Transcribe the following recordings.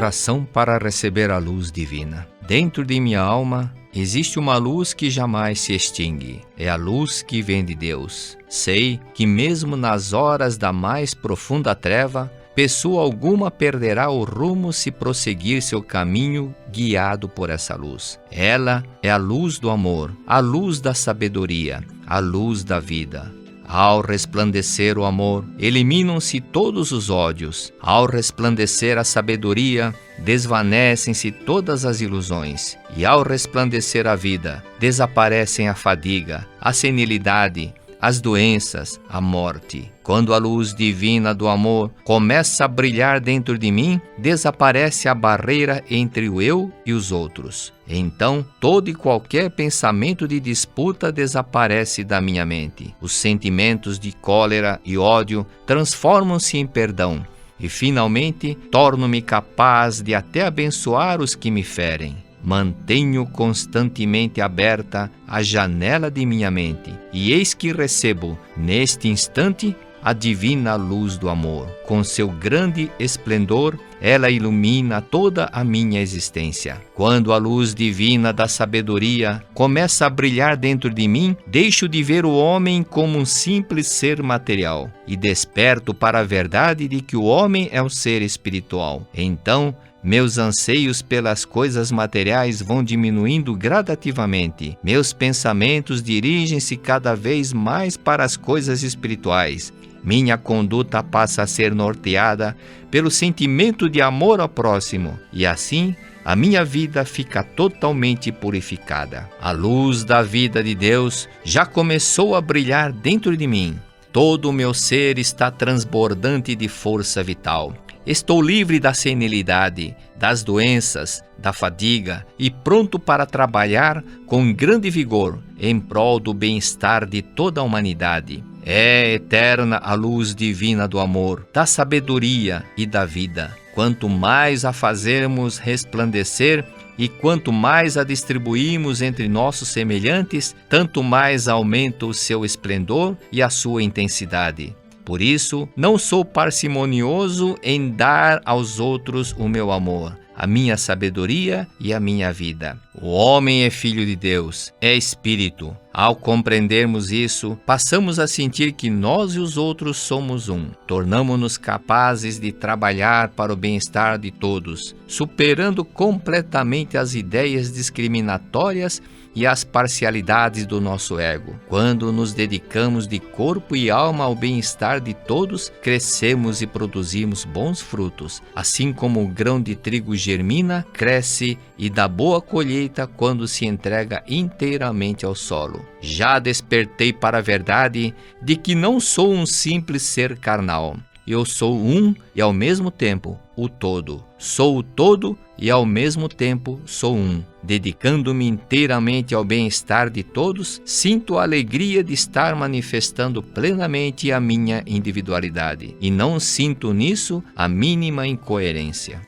coração para receber a luz divina. Dentro de minha alma existe uma luz que jamais se extingue. É a luz que vem de Deus. Sei que mesmo nas horas da mais profunda treva, pessoa alguma perderá o rumo se prosseguir seu caminho guiado por essa luz. Ela é a luz do amor, a luz da sabedoria, a luz da vida. Ao resplandecer o amor, eliminam-se todos os ódios. Ao resplandecer a sabedoria, desvanecem-se todas as ilusões. E ao resplandecer a vida, desaparecem a fadiga, a senilidade, as doenças, a morte. Quando a luz divina do amor começa a brilhar dentro de mim, desaparece a barreira entre o eu e os outros. Então, todo e qualquer pensamento de disputa desaparece da minha mente. Os sentimentos de cólera e ódio transformam-se em perdão. E, finalmente, torno-me capaz de até abençoar os que me ferem. Mantenho constantemente aberta a janela de minha mente, e eis que recebo, neste instante, a divina luz do amor. Com seu grande esplendor, ela ilumina toda a minha existência. Quando a luz divina da sabedoria começa a brilhar dentro de mim, deixo de ver o homem como um simples ser material e desperto para a verdade de que o homem é um ser espiritual. Então, meus anseios pelas coisas materiais vão diminuindo gradativamente. Meus pensamentos dirigem-se cada vez mais para as coisas espirituais. Minha conduta passa a ser norteada pelo sentimento de amor ao próximo, e assim a minha vida fica totalmente purificada. A luz da vida de Deus já começou a brilhar dentro de mim. Todo o meu ser está transbordante de força vital. Estou livre da senilidade, das doenças, da fadiga e pronto para trabalhar com grande vigor em prol do bem-estar de toda a humanidade. É eterna a luz divina do amor, da sabedoria e da vida. Quanto mais a fazermos resplandecer e quanto mais a distribuímos entre nossos semelhantes, tanto mais aumenta o seu esplendor e a sua intensidade. Por isso, não sou parcimonioso em dar aos outros o meu amor, a minha sabedoria e a minha vida. O homem é filho de Deus, é espírito. Ao compreendermos isso, passamos a sentir que nós e os outros somos um. Tornamo-nos capazes de trabalhar para o bem-estar de todos, superando completamente as ideias discriminatórias e as parcialidades do nosso ego. Quando nos dedicamos de corpo e alma ao bem-estar de todos, crescemos e produzimos bons frutos, assim como o grão de trigo germina, cresce e dá boa colheita quando se entrega inteiramente ao solo. Já despertei para a verdade de que não sou um simples ser carnal. Eu sou um e ao mesmo tempo o todo. Sou o todo e ao mesmo tempo sou um. Dedicando-me inteiramente ao bem-estar de todos, sinto a alegria de estar manifestando plenamente a minha individualidade. E não sinto nisso a mínima incoerência.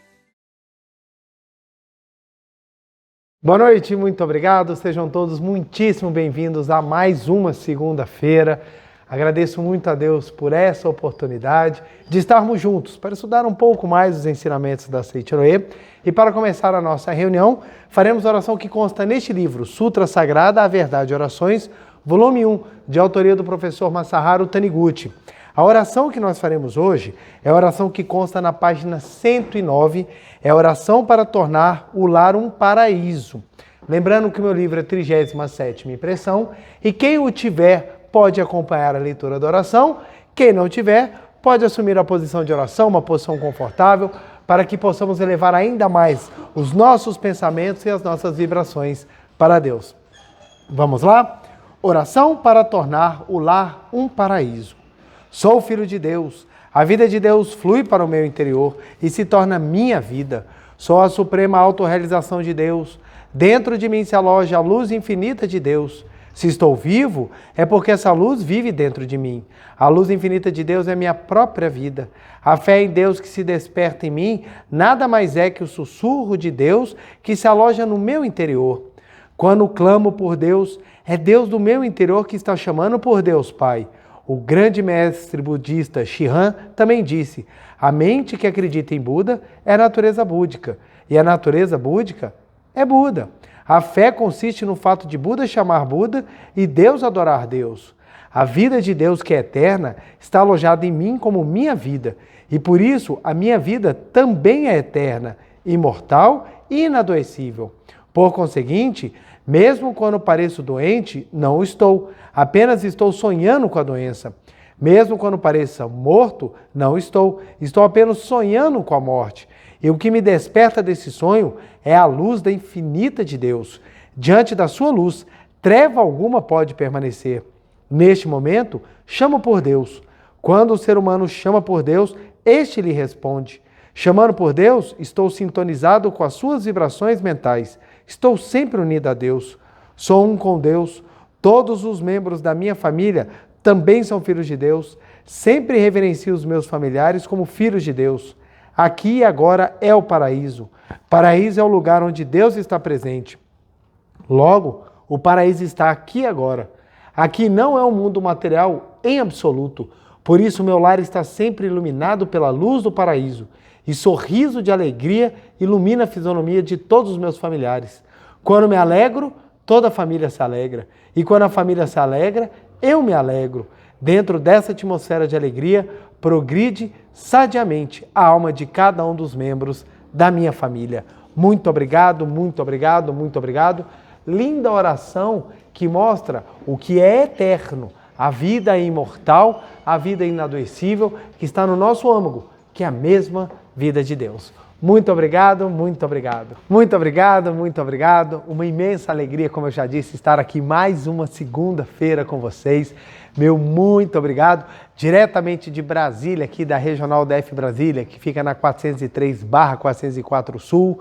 Boa noite, muito obrigado. Sejam todos muitíssimo bem-vindos a mais uma segunda-feira. Agradeço muito a Deus por essa oportunidade de estarmos juntos para estudar um pouco mais os ensinamentos da Seichonoye. E para começar a nossa reunião, faremos a oração que consta neste livro, Sutra Sagrada, A Verdade e Orações, volume 1, de autoria do professor Masaharu Taniguchi. A oração que nós faremos hoje é a oração que consta na página 109, é a oração para tornar o lar um paraíso. Lembrando que o meu livro é 37ª impressão e quem o tiver pode acompanhar a leitura da oração. Quem não tiver, pode assumir a posição de oração, uma posição confortável, para que possamos elevar ainda mais os nossos pensamentos e as nossas vibrações para Deus. Vamos lá? Oração para tornar o lar um paraíso. Sou filho de Deus. A vida de Deus flui para o meu interior e se torna minha vida. Sou a suprema autorrealização de Deus. Dentro de mim se aloja a luz infinita de Deus. Se estou vivo, é porque essa luz vive dentro de mim. A luz infinita de Deus é minha própria vida. A fé em Deus que se desperta em mim nada mais é que o sussurro de Deus que se aloja no meu interior. Quando clamo por Deus, é Deus do meu interior que está chamando por Deus Pai. O grande mestre budista Shihan também disse: a mente que acredita em Buda é a natureza búdica, e a natureza búdica é Buda. A fé consiste no fato de Buda chamar Buda e Deus adorar Deus. A vida de Deus, que é eterna, está alojada em mim como minha vida, e por isso a minha vida também é eterna, imortal e inadoecível. Por conseguinte, mesmo quando pareço doente, não o estou, apenas estou sonhando com a doença. Mesmo quando pareça morto, não estou apenas sonhando com a morte. E o que me desperta desse sonho é a luz da infinita de Deus. Diante da sua luz, treva alguma pode permanecer. Neste momento, chamo por Deus. Quando o ser humano chama por Deus, este lhe responde. Chamando por Deus, estou sintonizado com as suas vibrações mentais. Estou sempre unido a Deus. Sou um com Deus. Todos os membros da minha família também são filhos de Deus. Sempre reverencio os meus familiares como filhos de Deus. Aqui e agora é o paraíso. Paraíso é o lugar onde Deus está presente. Logo, o paraíso está aqui e agora. Aqui não é um mundo material em absoluto. Por isso, meu lar está sempre iluminado pela luz do paraíso. E sorriso de alegria ilumina a fisionomia de todos os meus familiares. Quando me alegro, toda a família se alegra. E quando a família se alegra, eu me alegro. Dentro dessa atmosfera de alegria, progride sadiamente a alma de cada um dos membros da minha família. Muito obrigado, muito obrigado, muito obrigado. Linda oração que mostra o que é eterno, a vida imortal, a vida inadoecível que está no nosso âmago, que é a mesma vida de Deus. Muito obrigado, muito obrigado. Muito obrigado, muito obrigado. Uma imensa alegria, como eu já disse, estar aqui mais uma segunda-feira com vocês. Meu muito obrigado. Diretamente de Brasília, aqui da Regional DF Brasília, que fica na 403/404 Sul,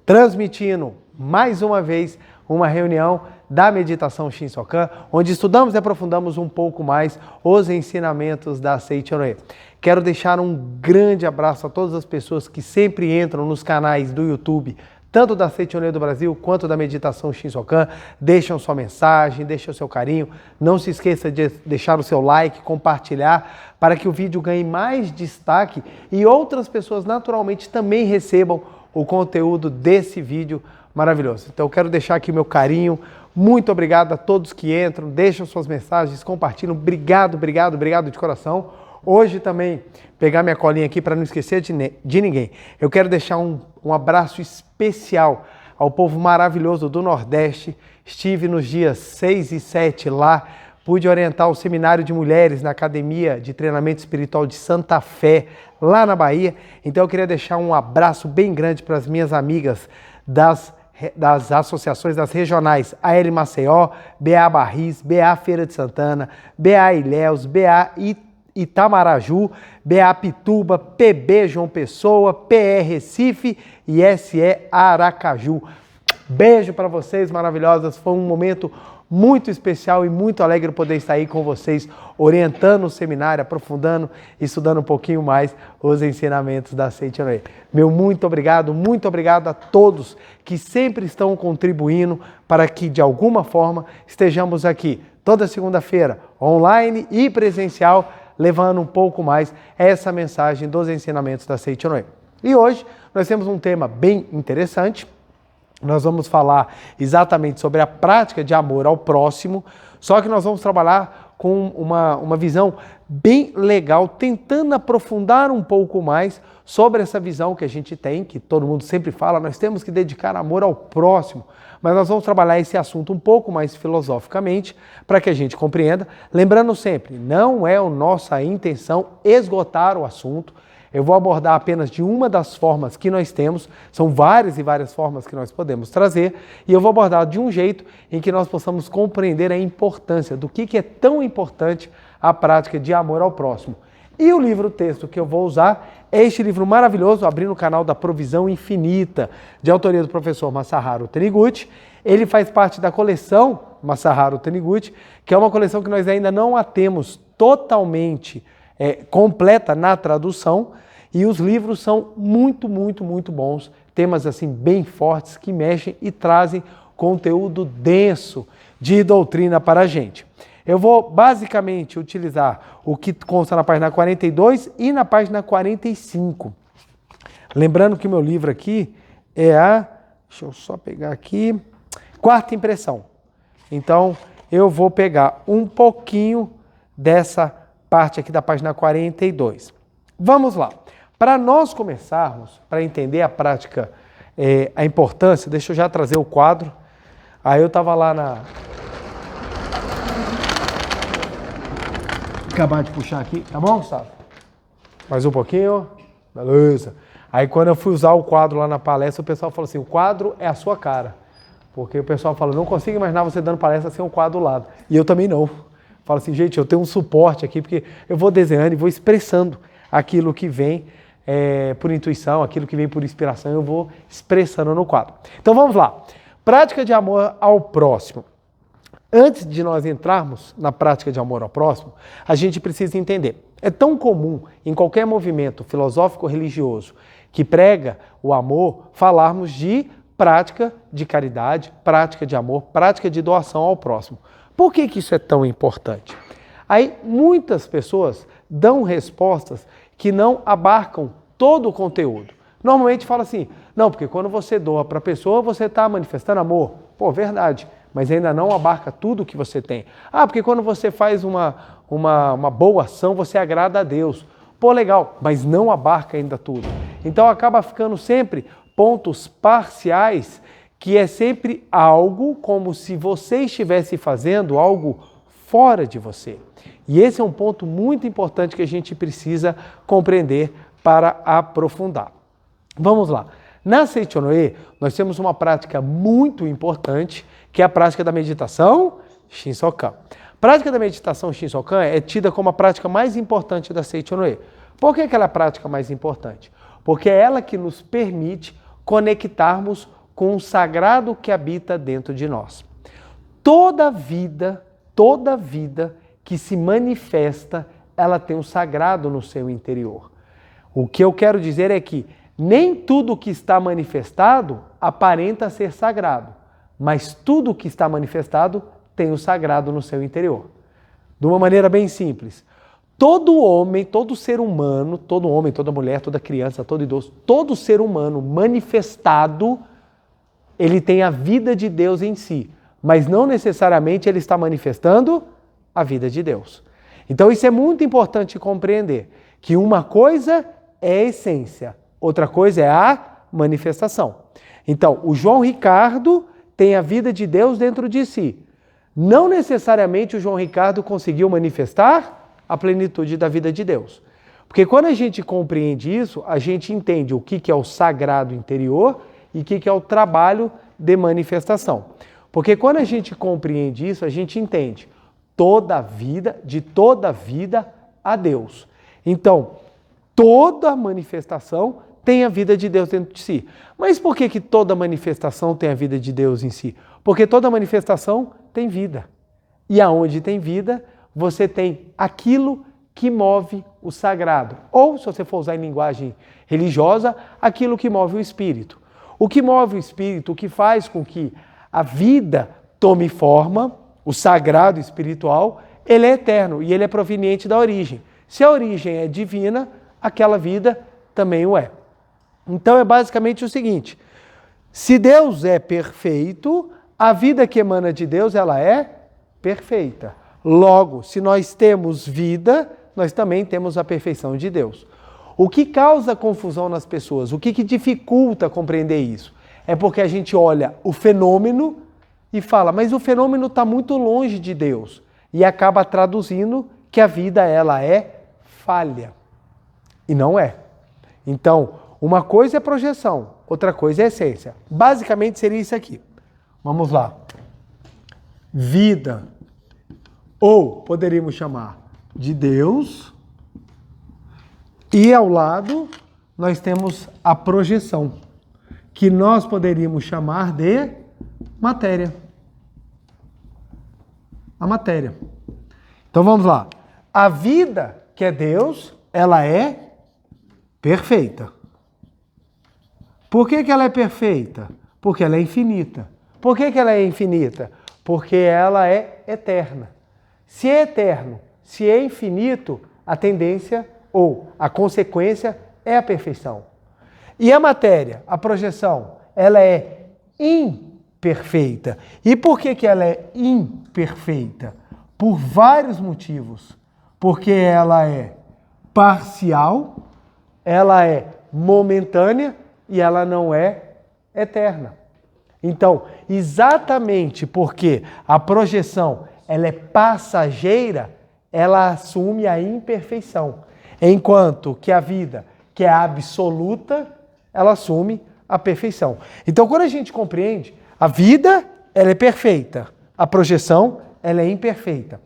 transmitindo mais uma vez uma reunião da Meditação Shinsokan, onde estudamos e aprofundamos um pouco mais os ensinamentos da Seichonoye. Quero deixar um grande abraço a todas as pessoas que sempre entram nos canais do YouTube, tanto da Seichonoye do Brasil quanto da Meditação Shinsokan, deixam sua mensagem, deixam o seu carinho. Não se esqueça de deixar o seu like, compartilhar, para que o vídeo ganhe mais destaque e outras pessoas naturalmente também recebam o conteúdo desse vídeo maravilhoso. Então eu quero deixar aqui o meu carinho. Muito obrigado a todos que entram, deixam suas mensagens, compartilham. Obrigado, obrigado, obrigado de coração. Hoje também, pegar minha colinha aqui para não esquecer de ninguém. Eu quero deixar um abraço especial ao povo maravilhoso do Nordeste. Estive nos dias 6 e 7 lá, pude orientar o seminário de mulheres na Academia de Treinamento Espiritual de Santa Fé, lá na Bahia. Então eu queria deixar um abraço bem grande para as minhas amigas das associações das regionais AL Maceió, BA Barris, BA Feira de Santana, BA Ilhéus, BA Itamaraju, BA Pituba, PB João Pessoa, PE Recife e SE Aracaju. Beijo para vocês maravilhosas, foi um momento muito especial e muito alegre poder estar aí com vocês, orientando o seminário, aprofundando, estudando um pouquinho mais os ensinamentos da Seichonoye. Meu muito obrigado a todos que sempre estão contribuindo para que, de alguma forma, estejamos aqui toda segunda-feira, online e presencial, levando um pouco mais essa mensagem dos ensinamentos da Seichonoye. E hoje nós temos um tema bem interessante. Nós vamos falar exatamente sobre a prática de amor ao próximo, só que nós vamos trabalhar com uma visão bem legal, tentando aprofundar um pouco mais sobre essa visão que a gente tem, que todo mundo sempre fala, nós temos que dedicar amor ao próximo, mas nós vamos trabalhar esse assunto um pouco mais filosoficamente, para que a gente compreenda, lembrando sempre, não é a nossa intenção esgotar o assunto. Eu vou abordar apenas de uma das formas que nós temos, são várias e várias formas que nós podemos trazer, e eu vou abordar de um jeito em que nós possamos compreender a importância do que é tão importante a prática de amor ao próximo. E o livro-texto que eu vou usar é este livro maravilhoso, abrindo o canal da Provisão Infinita, de autoria do professor Masaharu Taniguchi. Ele faz parte da coleção Masaharu Taniguchi, que é uma coleção que nós ainda não a temos totalmente completa na tradução, e os livros são muito, muito, muito bons, temas assim bem fortes que mexem e trazem conteúdo denso de doutrina para a gente. Eu vou basicamente utilizar o que consta na página 42 e na página 45. Lembrando que o meu livro aqui é deixa eu só pegar aqui, Quarta Impressão. Então, eu vou pegar um pouquinho dessa parte aqui da página 42. Vamos lá. Para nós começarmos, para entender a prática, a importância, deixa eu já trazer o quadro. Aí eu estava lá acabar de puxar aqui, tá bom, Gustavo? Mais um pouquinho, beleza. Aí quando eu fui usar o quadro lá na palestra, o pessoal falou assim, o quadro é a sua cara. Porque o pessoal fala, não consigo imaginar você dando palestra sem um quadro do lado. E eu também não. Falo assim, gente, eu tenho um suporte aqui, porque eu vou desenhando e vou expressando aquilo que vem por intuição, aquilo que vem por inspiração, eu vou expressando no quadro. Então vamos lá. Prática de amor ao próximo. Antes de nós entrarmos na prática de amor ao próximo, a gente precisa entender. É tão comum em qualquer movimento filosófico ou religioso que prega o amor, falarmos de prática de caridade, prática de amor, prática de doação ao próximo. Por que isso é tão importante? Aí muitas pessoas dão respostas que não abarcam todo o conteúdo. Normalmente fala assim, não, porque quando você doa para a pessoa, você está manifestando amor. Pô, verdade, mas ainda não abarca tudo o que você tem. Ah, porque quando você faz uma boa ação, você agrada a Deus. Pô, legal, mas não abarca ainda tudo. Então acaba ficando sempre pontos parciais, que é sempre algo como se você estivesse fazendo algo fora de você. E esse é um ponto muito importante que a gente precisa compreender para aprofundar. Vamos lá. Na Seichonoe, nós temos uma prática muito importante, que é a prática da meditação Shinsokan. A prática da meditação Shinsokan é tida como a prática mais importante da Seichonoe. Por que ela é a prática mais importante? Porque é ela que nos permite conectarmos com o sagrado que habita dentro de nós. Toda vida que se manifesta, ela tem um sagrado no seu interior. O que eu quero dizer é que nem tudo que está manifestado aparenta ser sagrado, mas tudo que está manifestado tem o sagrado no seu interior. De uma maneira bem simples, todo homem, todo ser humano, todo homem, toda mulher, toda criança, todo idoso, todo ser humano manifestado, ele tem a vida de Deus em si, mas não necessariamente ele está manifestando a vida de Deus. Então isso é muito importante compreender, que uma coisa é a essência, outra coisa é a manifestação. Então, o João Ricardo tem a vida de Deus dentro de si. Não necessariamente o João Ricardo conseguiu manifestar a plenitude da vida de Deus. Porque quando a gente compreende isso, a gente entende o que é o sagrado interior e o que é o trabalho de manifestação. Porque quando a gente compreende isso, a gente entende toda a vida, de toda a vida a Deus. Então, toda manifestação tem a vida de Deus dentro de si. Mas por que toda manifestação tem a vida de Deus em si? Porque toda manifestação tem vida. E aonde tem vida, você tem aquilo que move o sagrado. Ou, se você for usar em linguagem religiosa, aquilo que move o espírito. O que move o espírito, o que faz com que a vida tome forma, o sagrado espiritual, ele é eterno e ele é proveniente da origem. Se a origem é divina, aquela vida também o é. Então é basicamente o seguinte, se Deus é perfeito, a vida que emana de Deus, ela é perfeita. Logo, se nós temos vida, nós também temos a perfeição de Deus. O que causa confusão nas pessoas, o que dificulta compreender isso? É porque a gente olha o fenômeno e fala, mas o fenômeno está muito longe de Deus. E acaba traduzindo que a vida, ela é falha. E não é. Então, uma coisa é projeção, outra coisa é essência. Basicamente seria isso aqui. Vamos lá. Vida, ou poderíamos chamar de Deus, e ao lado nós temos a projeção, que nós poderíamos chamar de matéria. A matéria. Então vamos lá. A vida, que é Deus, ela é perfeita. Por que ela é perfeita? Porque ela é infinita. Por que ela é infinita? Porque ela é eterna. Se é eterno, se é infinito, a tendência ou a consequência é a perfeição. E a matéria, a projeção, ela é imperfeita. E por que ela é imperfeita? Por vários motivos. Porque ela é parcial, ela é momentânea e ela não é eterna. Então, exatamente porque a projeção ela é passageira, ela assume a imperfeição. Enquanto que a vida, que é absoluta, ela assume a perfeição. Então, quando a gente compreende, a vida ela é perfeita, a projeção ela é imperfeita.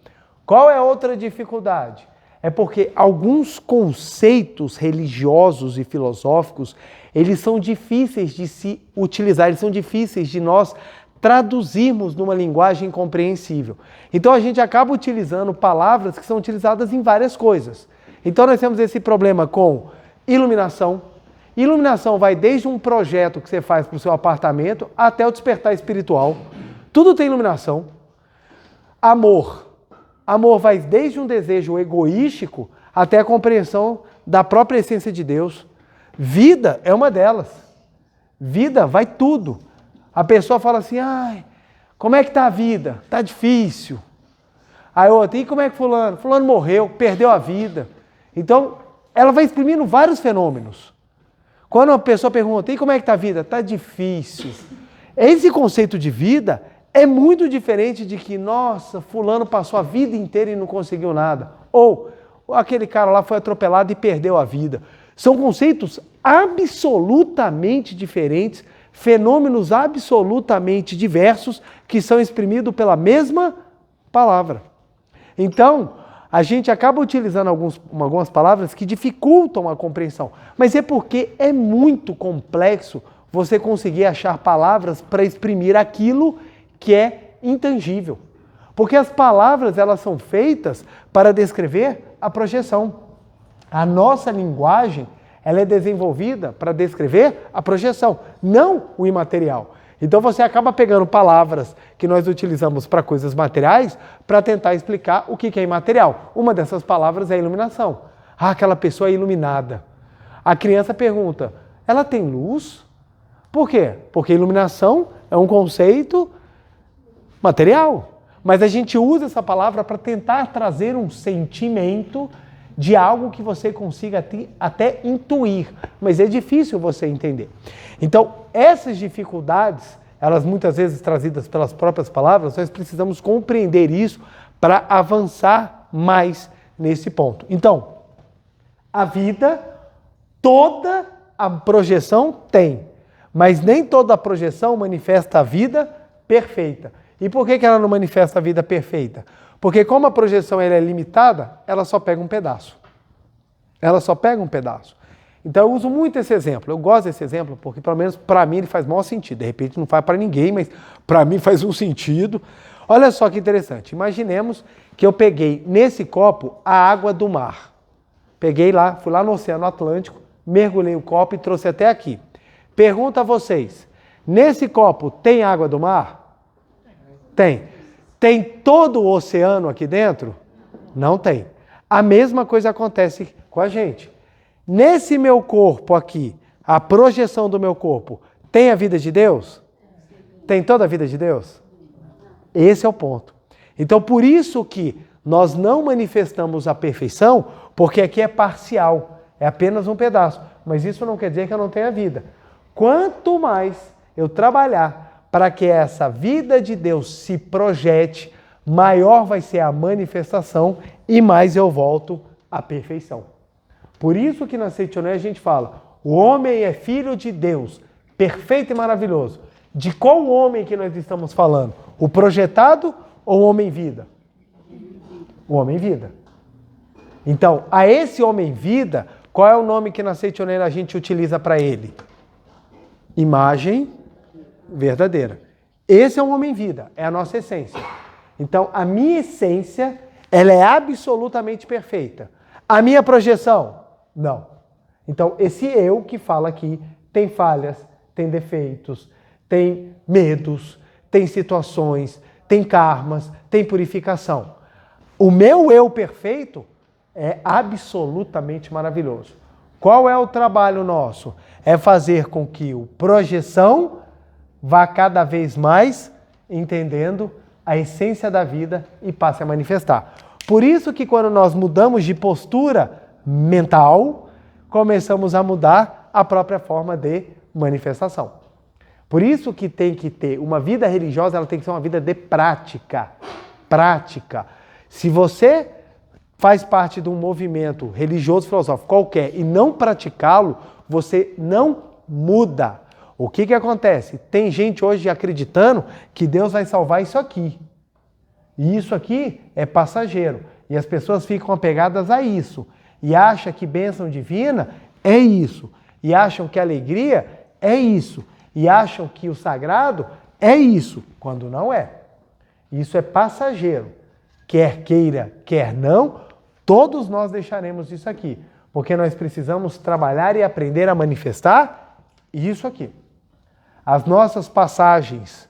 Qual é a outra dificuldade? É porque alguns conceitos religiosos e filosóficos, eles são difíceis de se utilizar, eles são difíceis de nós traduzirmos numa linguagem compreensível. Então a gente acaba utilizando palavras que são utilizadas em várias coisas. Então nós temos esse problema com iluminação. Iluminação vai desde um projeto que você faz para o seu apartamento até o despertar espiritual. Tudo tem iluminação. Amor. Amor vai desde um desejo egoístico até a compreensão da própria essência de Deus. Vida é uma delas. Vida vai tudo. A pessoa fala assim, ai, como é que tá a vida? Tá difícil. Aí outra, e como é que fulano? Fulano morreu, perdeu a vida. Então, ela vai exprimindo vários fenômenos. Quando uma pessoa pergunta, e como é que tá a vida? Tá difícil. Esse conceito de vida é muito diferente de que, nossa, fulano passou a vida inteira e não conseguiu nada. Ou aquele cara lá foi atropelado e perdeu a vida. São conceitos absolutamente diferentes, fenômenos absolutamente diversos que são exprimidos pela mesma palavra. Então, a gente acaba utilizando algumas palavras que dificultam a compreensão, mas é porque é muito complexo você conseguir achar palavras para exprimir aquilo que é intangível. Porque as palavras elas são feitas para descrever a projeção. A nossa linguagem ela é desenvolvida para descrever a projeção, não o imaterial. Então você acaba pegando palavras que nós utilizamos para coisas materiais para tentar explicar o que é imaterial. Uma dessas palavras é a iluminação. Ah, aquela pessoa é iluminada. A criança pergunta, ela tem luz? Por quê? Porque iluminação é um conceito material. Mas a gente usa essa palavra para tentar trazer um sentimento de algo que você consiga até intuir, mas é difícil você entender. Então, essas dificuldades, elas muitas vezes trazidas pelas próprias palavras, nós precisamos compreender isso para avançar mais nesse ponto. Então, a vida, toda a projeção tem, mas nem toda a projeção manifesta a vida perfeita. E por que ela não manifesta a vida perfeita? Porque como a projeção ela é limitada, ela só pega um pedaço. Ela só pega um pedaço. Então eu uso muito esse exemplo. Eu gosto desse exemplo porque pelo menos para mim ele faz maior sentido. De repente não faz para ninguém, mas para mim faz um sentido. Olha só que interessante. Imaginemos que eu peguei nesse copo a água do mar. Peguei lá, fui lá no Oceano Atlântico, mergulhei o copo e trouxe até aqui. Pergunto a vocês, nesse copo tem água do mar? Tem. Tem todo o oceano aqui dentro? Não tem. A mesma coisa acontece com a gente. Nesse meu corpo aqui, a projeção do meu corpo, tem a vida de Deus? Tem toda a vida de Deus? Esse é o ponto. Então, por isso que nós não manifestamos a perfeição, porque aqui é parcial, é apenas um pedaço. Mas isso não quer dizer que eu não tenha vida. Quanto mais eu trabalhar para que essa vida de Deus se projete, maior vai ser a manifestação e mais eu volto à perfeição. Por isso que na Seitonê a gente fala, o homem é filho de Deus, perfeito e maravilhoso. De qual homem que nós estamos falando? O projetado ou o homem-vida? O homem-vida. Então, a esse homem-vida, qual é o nome que na Seitonê a gente utiliza para ele? Imagem verdadeira. Esse é o homem-vida, é a nossa essência. Então, a minha essência, ela é absolutamente perfeita. A minha projeção, não. Então, esse eu que fala aqui tem falhas, tem defeitos, tem medos, tem situações, tem karmas, tem purificação. O meu eu perfeito é absolutamente maravilhoso. Qual é o trabalho nosso? É fazer com que o projeção vá cada vez mais entendendo a essência da vida e passe a manifestar. Por isso que quando nós mudamos de postura mental, começamos a mudar a própria forma de manifestação. Por isso que tem que ter uma vida religiosa, ela tem que ser uma vida de prática. Prática. Se você faz parte de um movimento religioso, filosófico qualquer e não praticá-lo, você não muda. O que acontece? Tem gente hoje acreditando que Deus vai salvar isso aqui. E isso aqui é passageiro. E as pessoas ficam apegadas a isso. E acham que bênção divina é isso. E acham que alegria é isso. E acham que o sagrado é isso, quando não é. Isso é passageiro. Quer queira, quer não, todos nós deixaremos isso aqui. Porque nós precisamos trabalhar e aprender a manifestar isso aqui. As nossas passagens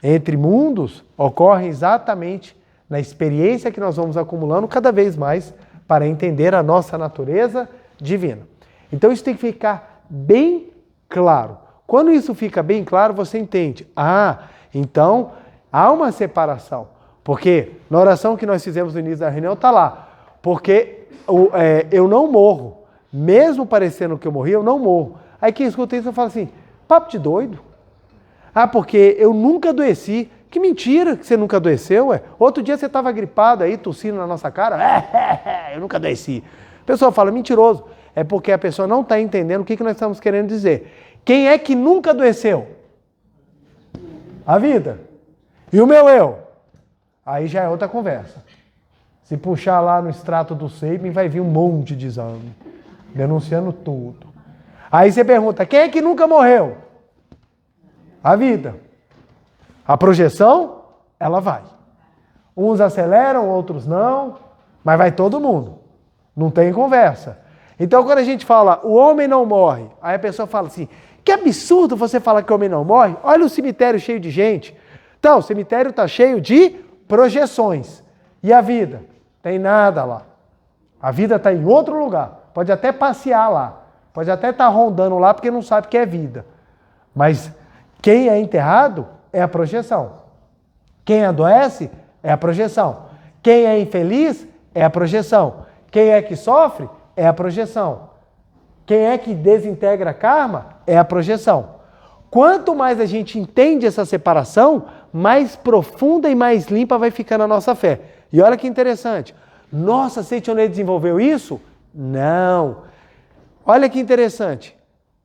entre mundos ocorrem exatamente na experiência que nós vamos acumulando cada vez mais para entender a nossa natureza divina. Então isso tem que ficar bem claro. Quando isso fica bem claro, você entende. Então há uma separação. Porque na oração que nós fizemos no início da reunião está lá. Porque eu não morro. Mesmo parecendo que eu morri, eu não morro. Aí quem escuta isso, eu falo assim, papo de doido. Porque eu nunca adoeci. Que mentira que você nunca adoeceu, ué. Outro dia você estava gripado aí, tossindo na nossa cara. Eu nunca adoeci. A pessoa fala, mentiroso. É porque a pessoa não está entendendo o que nós estamos querendo dizer. Quem é que nunca adoeceu? A vida. E o meu eu? Aí já é outra conversa. Se puxar lá no extrato do Sabin, vai vir um monte de exame, denunciando tudo. Aí você pergunta, quem é que nunca morreu? A vida. A projeção, ela vai. Uns aceleram, outros não, mas vai todo mundo. Não tem conversa. Então quando a gente fala, o homem não morre, aí a pessoa fala assim, que absurdo você falar que o homem não morre, olha o cemitério cheio de gente. Então, o cemitério está cheio de projeções. E a vida? Tem nada lá. A vida está em outro lugar. Pode até passear lá. Pode até estar rondando lá porque não sabe que é vida. Mas quem é enterrado é a projeção. Quem adoece é a projeção. Quem é infeliz é a projeção. Quem é que sofre é a projeção. Quem é que desintegra karma é a projeção. Quanto mais a gente entende essa separação, mais profunda e mais limpa vai ficando a nossa fé. E olha que interessante. Nossa, Seitonei desenvolveu isso? Não. Olha que interessante.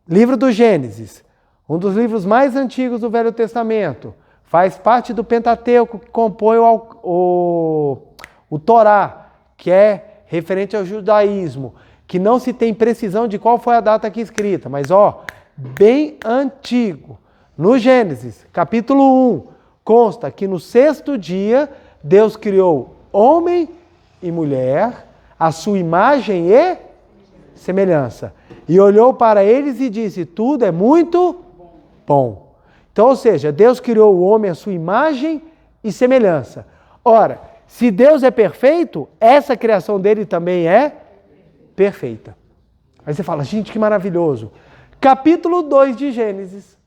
Livro do Gênesis, um dos livros mais antigos do Velho Testamento, faz parte do Pentateuco que compõe o Torá, que é referente ao judaísmo, que não se tem precisão de qual foi a data aqui escrita, mas bem antigo. No Gênesis, capítulo 1, consta que no sexto dia Deus criou homem e mulher, a sua imagem e semelhança. E olhou para eles e disse, tudo é muito bom. Então, ou seja, Deus criou o homem à sua imagem e semelhança. Ora, se Deus é perfeito, essa criação dele também é perfeita. Aí você fala, gente, que maravilhoso. Capítulo 2 de Gênesis.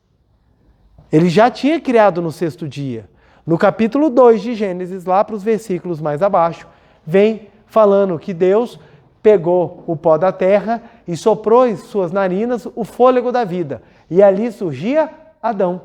Ele já tinha criado no sexto dia. No capítulo 2 de Gênesis, lá para os versículos mais abaixo, vem falando que Deus pegou o pó da terra e soprou em suas narinas o fôlego da vida. E ali surgia Adão.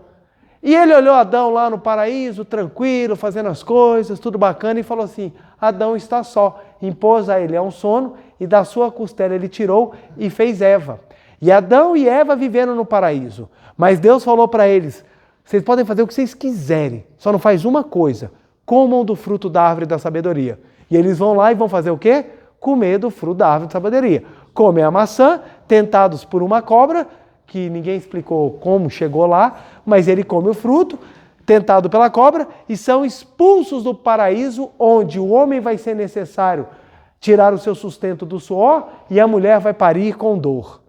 E ele olhou Adão lá no paraíso, tranquilo, fazendo as coisas, tudo bacana, e falou assim, Adão está só. Impôs a ele um sono e da sua costela ele tirou e fez Eva. E Adão e Eva viveram no paraíso. Mas Deus falou para eles, vocês podem fazer o que vocês quiserem, só não faz uma coisa, comam do fruto da árvore da sabedoria. E eles vão lá e vão fazer o quê? Comer do fruto da árvore da sabedoria. Comem a maçã, tentados por uma cobra, que ninguém explicou como chegou lá, mas ele come o fruto, tentado pela cobra, e são expulsos do paraíso, onde o homem vai ser necessário tirar o seu sustento do suor e a mulher vai parir com dor.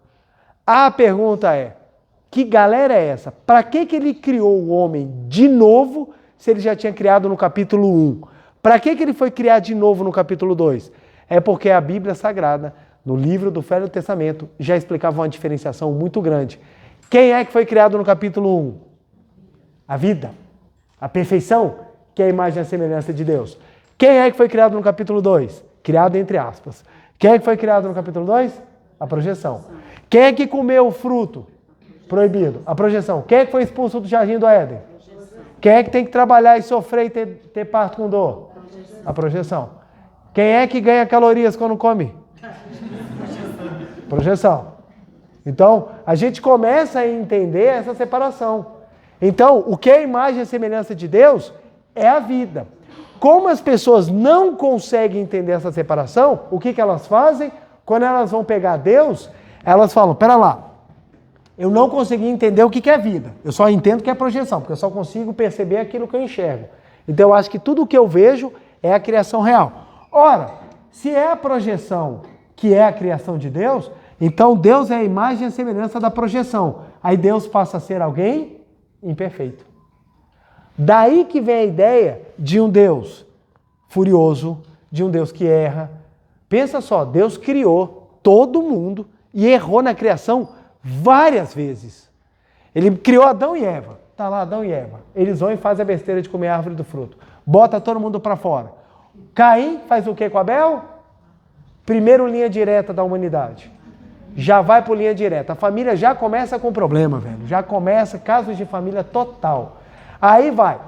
A pergunta é, que galera é essa? Para que ele criou o homem de novo, se ele já tinha criado no capítulo 1? Para que ele foi criado de novo no capítulo 2? É porque a Bíblia Sagrada, no livro do Velho Testamento, já explicava uma diferenciação muito grande. Quem é que foi criado no capítulo 1? A vida, a perfeição, que é a imagem e a semelhança de Deus. Quem é que foi criado no capítulo 2? Criado entre aspas. Quem é que foi criado no capítulo 2? A projeção. Quem é que comeu o fruto proibido? A projeção. Quem é que foi expulso do jardim do Éden? Quem é que tem que trabalhar e sofrer e ter parto com dor? A projeção. Quem é que ganha calorias quando come? Projeção. Então, a gente começa a entender essa separação. Então, o que é a imagem e a semelhança de Deus é a vida. Como as pessoas não conseguem entender essa separação, o que elas fazem? Quando elas vão pegar Deus, elas falam, pera lá, eu não consegui entender o que é vida. Eu só entendo o que é projeção, porque eu só consigo perceber aquilo que eu enxergo. Então eu acho que tudo o que eu vejo é a criação real. Ora, se é a projeção que é a criação de Deus, então Deus é a imagem e a semelhança da projeção. Aí Deus passa a ser alguém imperfeito. Daí que vem a ideia de um Deus furioso, de um Deus que erra. Pensa só, Deus criou todo mundo e errou na criação várias vezes. Ele criou Adão e Eva. Tá lá Adão e Eva. Eles vão e fazem a besteira de comer a árvore do fruto. Bota todo mundo para fora. Caim faz o que com Abel? Primeiro linha direta da humanidade. Já vai por linha direta. A família já começa com problema, velho. Já começa casos de família total. Aí vai.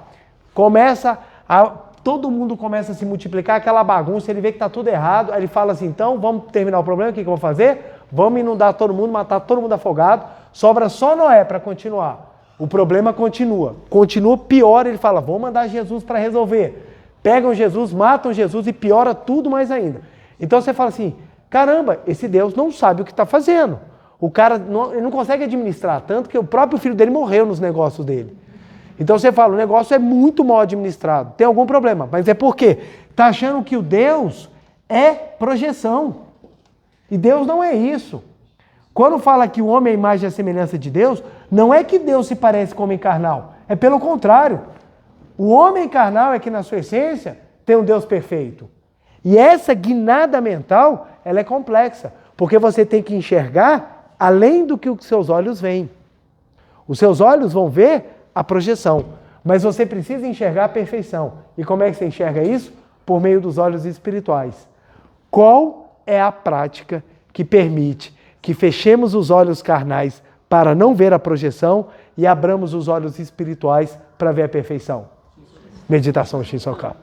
Todo mundo começa a se multiplicar, aquela bagunça, ele vê que está tudo errado, aí ele fala assim, então vamos terminar o problema, o que eu vou fazer? Vamos inundar todo mundo, matar todo mundo afogado, sobra só Noé para continuar. O problema continua pior, ele fala, vamos mandar Jesus para resolver. Pegam Jesus, matam Jesus e piora tudo mais ainda. Então você fala assim, caramba, esse Deus não sabe o que está fazendo. O cara ele não consegue administrar, tanto que o próprio filho dele morreu nos negócios dele. Então você fala, o negócio é muito mal administrado, tem algum problema, mas é por quê? Está achando que o Deus é projeção. E Deus não é isso. Quando fala que o homem é a imagem e a semelhança de Deus, não é que Deus se parece com o homem carnal, é pelo contrário. O homem carnal é que na sua essência tem um Deus perfeito. E essa guinada mental, ela é complexa, porque você tem que enxergar além do que os seus olhos veem. Os seus olhos vão ver a projeção, mas você precisa enxergar a perfeição. E como é que você enxerga isso? Por meio dos olhos espirituais. Qual é a prática que permite que fechemos os olhos carnais para não ver a projeção e abramos os olhos espirituais para ver a perfeição? Meditação Shinsokan.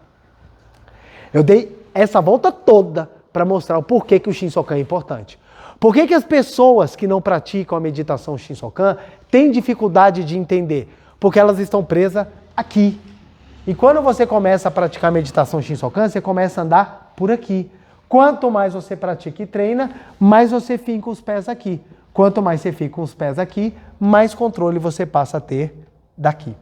Eu dei essa volta toda para mostrar o porquê que o Shinsokan é importante. Por que as pessoas que não praticam a meditação Shinsokan têm dificuldade de entender? Porque elas estão presas aqui. E quando você começa a praticar a meditação Shinsokan, você começa a andar por aqui. Quanto mais você pratica e treina, mais você fica os pés aqui. Quanto mais você fica com os pés aqui, mais controle você passa a ter daqui.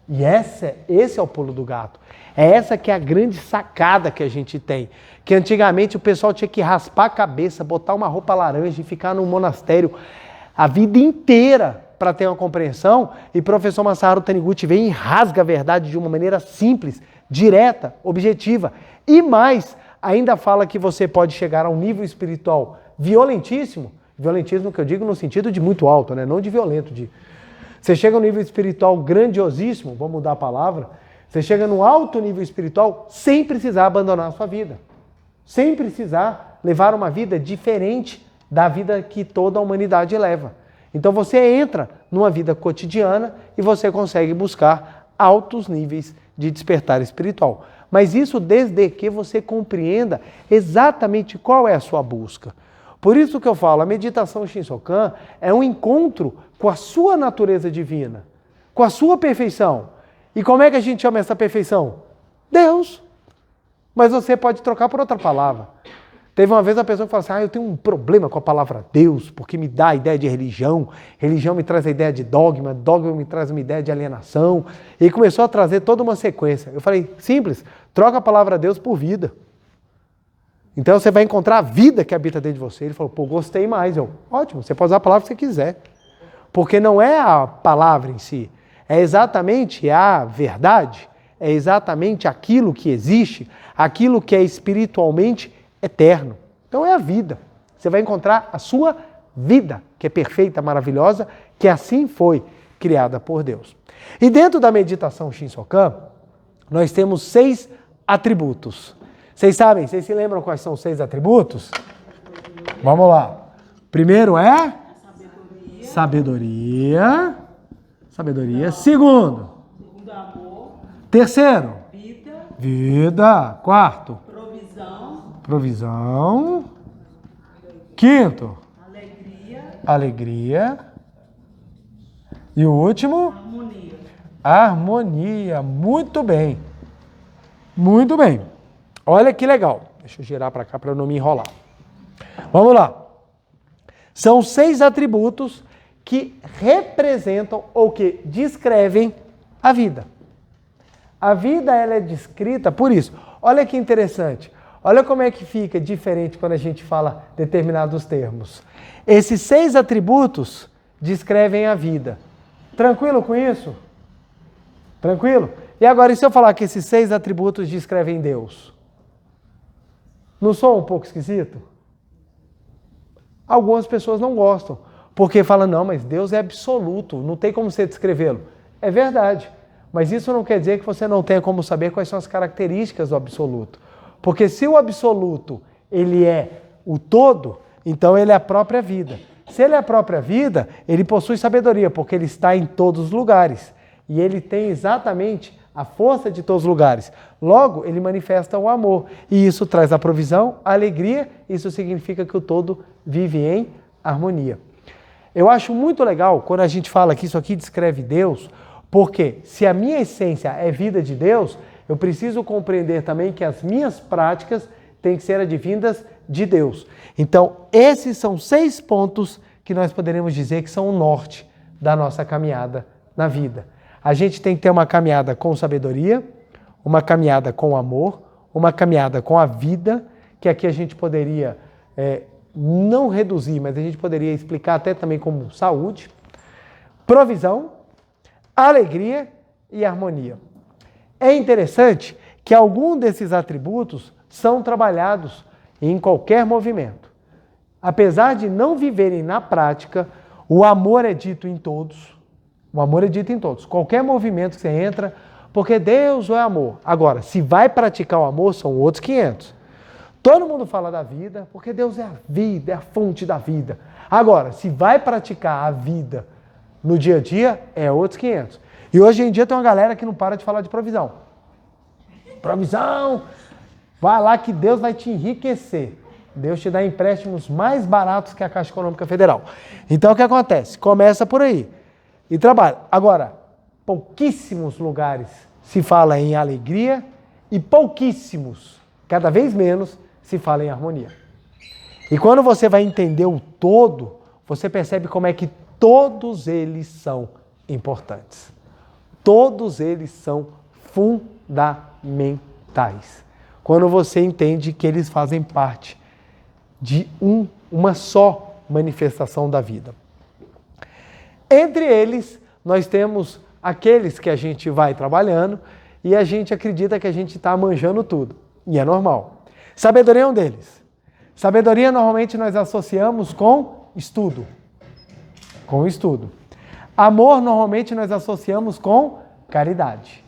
E esse é o pulo do gato. É essa que é a grande sacada que a gente tem. Que antigamente o pessoal tinha que raspar a cabeça, botar uma roupa laranja e ficar num monastério a vida inteira para ter uma compreensão. E professor Masaharu Taniguchi vem e rasga a verdade de uma maneira simples, direta, objetiva. E mais, ainda fala que você pode chegar a um nível espiritual violentíssimo. Violentíssimo que eu digo no sentido de muito alto, né? Não de violento, Você chega a um nível espiritual grandiosíssimo, vou mudar a palavra, você chega num alto nível espiritual sem precisar abandonar a sua vida. Sem precisar levar uma vida diferente da vida que toda a humanidade leva. Então você entra numa vida cotidiana e você consegue buscar altos níveis de despertar espiritual. Mas isso desde que você compreenda exatamente qual é a sua busca. Por isso que eu falo, a meditação Shinsokan é um encontro com a sua natureza divina, com a sua perfeição. E como é que a gente chama essa perfeição? Deus. Mas você pode trocar por outra palavra. Teve uma vez uma pessoa que falou assim, eu tenho um problema com a palavra Deus, porque me dá a ideia de religião, religião me traz a ideia de dogma, dogma me traz uma ideia de alienação. E começou a trazer toda uma sequência. Eu falei, simples, troca a palavra Deus por vida. Então você vai encontrar a vida que habita dentro de você. Ele falou, gostei mais. Ótimo, você pode usar a palavra que você quiser. Porque não é a palavra em si, é exatamente a verdade, é exatamente aquilo que existe, aquilo que é espiritualmente eterno. Então é a vida. Você vai encontrar a sua vida, que é perfeita, maravilhosa, que assim foi criada por Deus. E dentro da meditação Shinsokan, nós temos 6 atributos. Vocês sabem, vocês se lembram quais são os 6 atributos? Vamos lá. Primeiro é sabedoria. Segundo, amor. Terceiro, vida. Quarto, provisão. Quinto, alegria. E o último, harmonia. Muito bem. Muito bem. Olha que legal. Deixa eu girar para cá para eu não me enrolar. Vamos lá. São 6 atributos que representam ou que descrevem a vida. A vida ela é descrita por isso. Olha que interessante. Olha como é que fica diferente quando a gente fala determinados termos. Esses 6 atributos descrevem a vida. Tranquilo com isso? Tranquilo? E agora, e se eu falar que esses 6 atributos descrevem Deus? Não sou um pouco esquisito? Algumas pessoas não gostam, porque falam, não, mas Deus é absoluto, não tem como você descrevê-lo. É verdade, mas isso não quer dizer que você não tenha como saber quais são as características do absoluto. Porque se o absoluto, ele é o todo, então ele é a própria vida. Se ele é a própria vida, ele possui sabedoria, porque ele está em todos os lugares. E ele tem exatamente a força de todos os lugares. Logo, ele manifesta o amor. E isso traz a provisão, a alegria. Isso significa que o todo vive em harmonia. Eu acho muito legal quando a gente fala que isso aqui descreve Deus, porque se a minha essência é vida de Deus, eu preciso compreender também que as minhas práticas têm que ser advindas de Deus. Então, esses são 6 pontos que nós poderíamos dizer que são o norte da nossa caminhada na vida. A gente tem que ter uma caminhada com sabedoria, uma caminhada com amor, uma caminhada com a vida, que aqui a gente poderia não reduzir, mas a gente poderia explicar até também como saúde, provisão, alegria e harmonia. É interessante que algum desses atributos são trabalhados em qualquer movimento. Apesar de não viverem na prática, o amor é dito em todos. O amor é dito em todos. Qualquer movimento que você entra, porque Deus é amor. Agora, se vai praticar o amor, são outros 500. Todo mundo fala da vida, porque Deus é a vida, é a fonte da vida. Agora, se vai praticar a vida no dia a dia, é outros 500. E hoje em dia tem uma galera que não para de falar de provisão. Provisão! Vai lá que Deus vai te enriquecer. Deus te dá empréstimos mais baratos que a Caixa Econômica Federal. Então, o que acontece? Começa por aí. E trabalha. Agora, pouquíssimos lugares se fala em alegria e pouquíssimos, cada vez menos, se fala em harmonia. E quando você vai entender o todo, você percebe como é que todos eles são importantes. Todos eles são fundamentais. Quando você entende que eles fazem parte de uma só manifestação da vida. Entre eles, nós temos aqueles que a gente vai trabalhando e a gente acredita que a gente está manjando tudo. E é normal. Sabedoria é um deles. Sabedoria, normalmente, nós associamos com estudo. Com estudo. Amor, normalmente, nós associamos com caridade.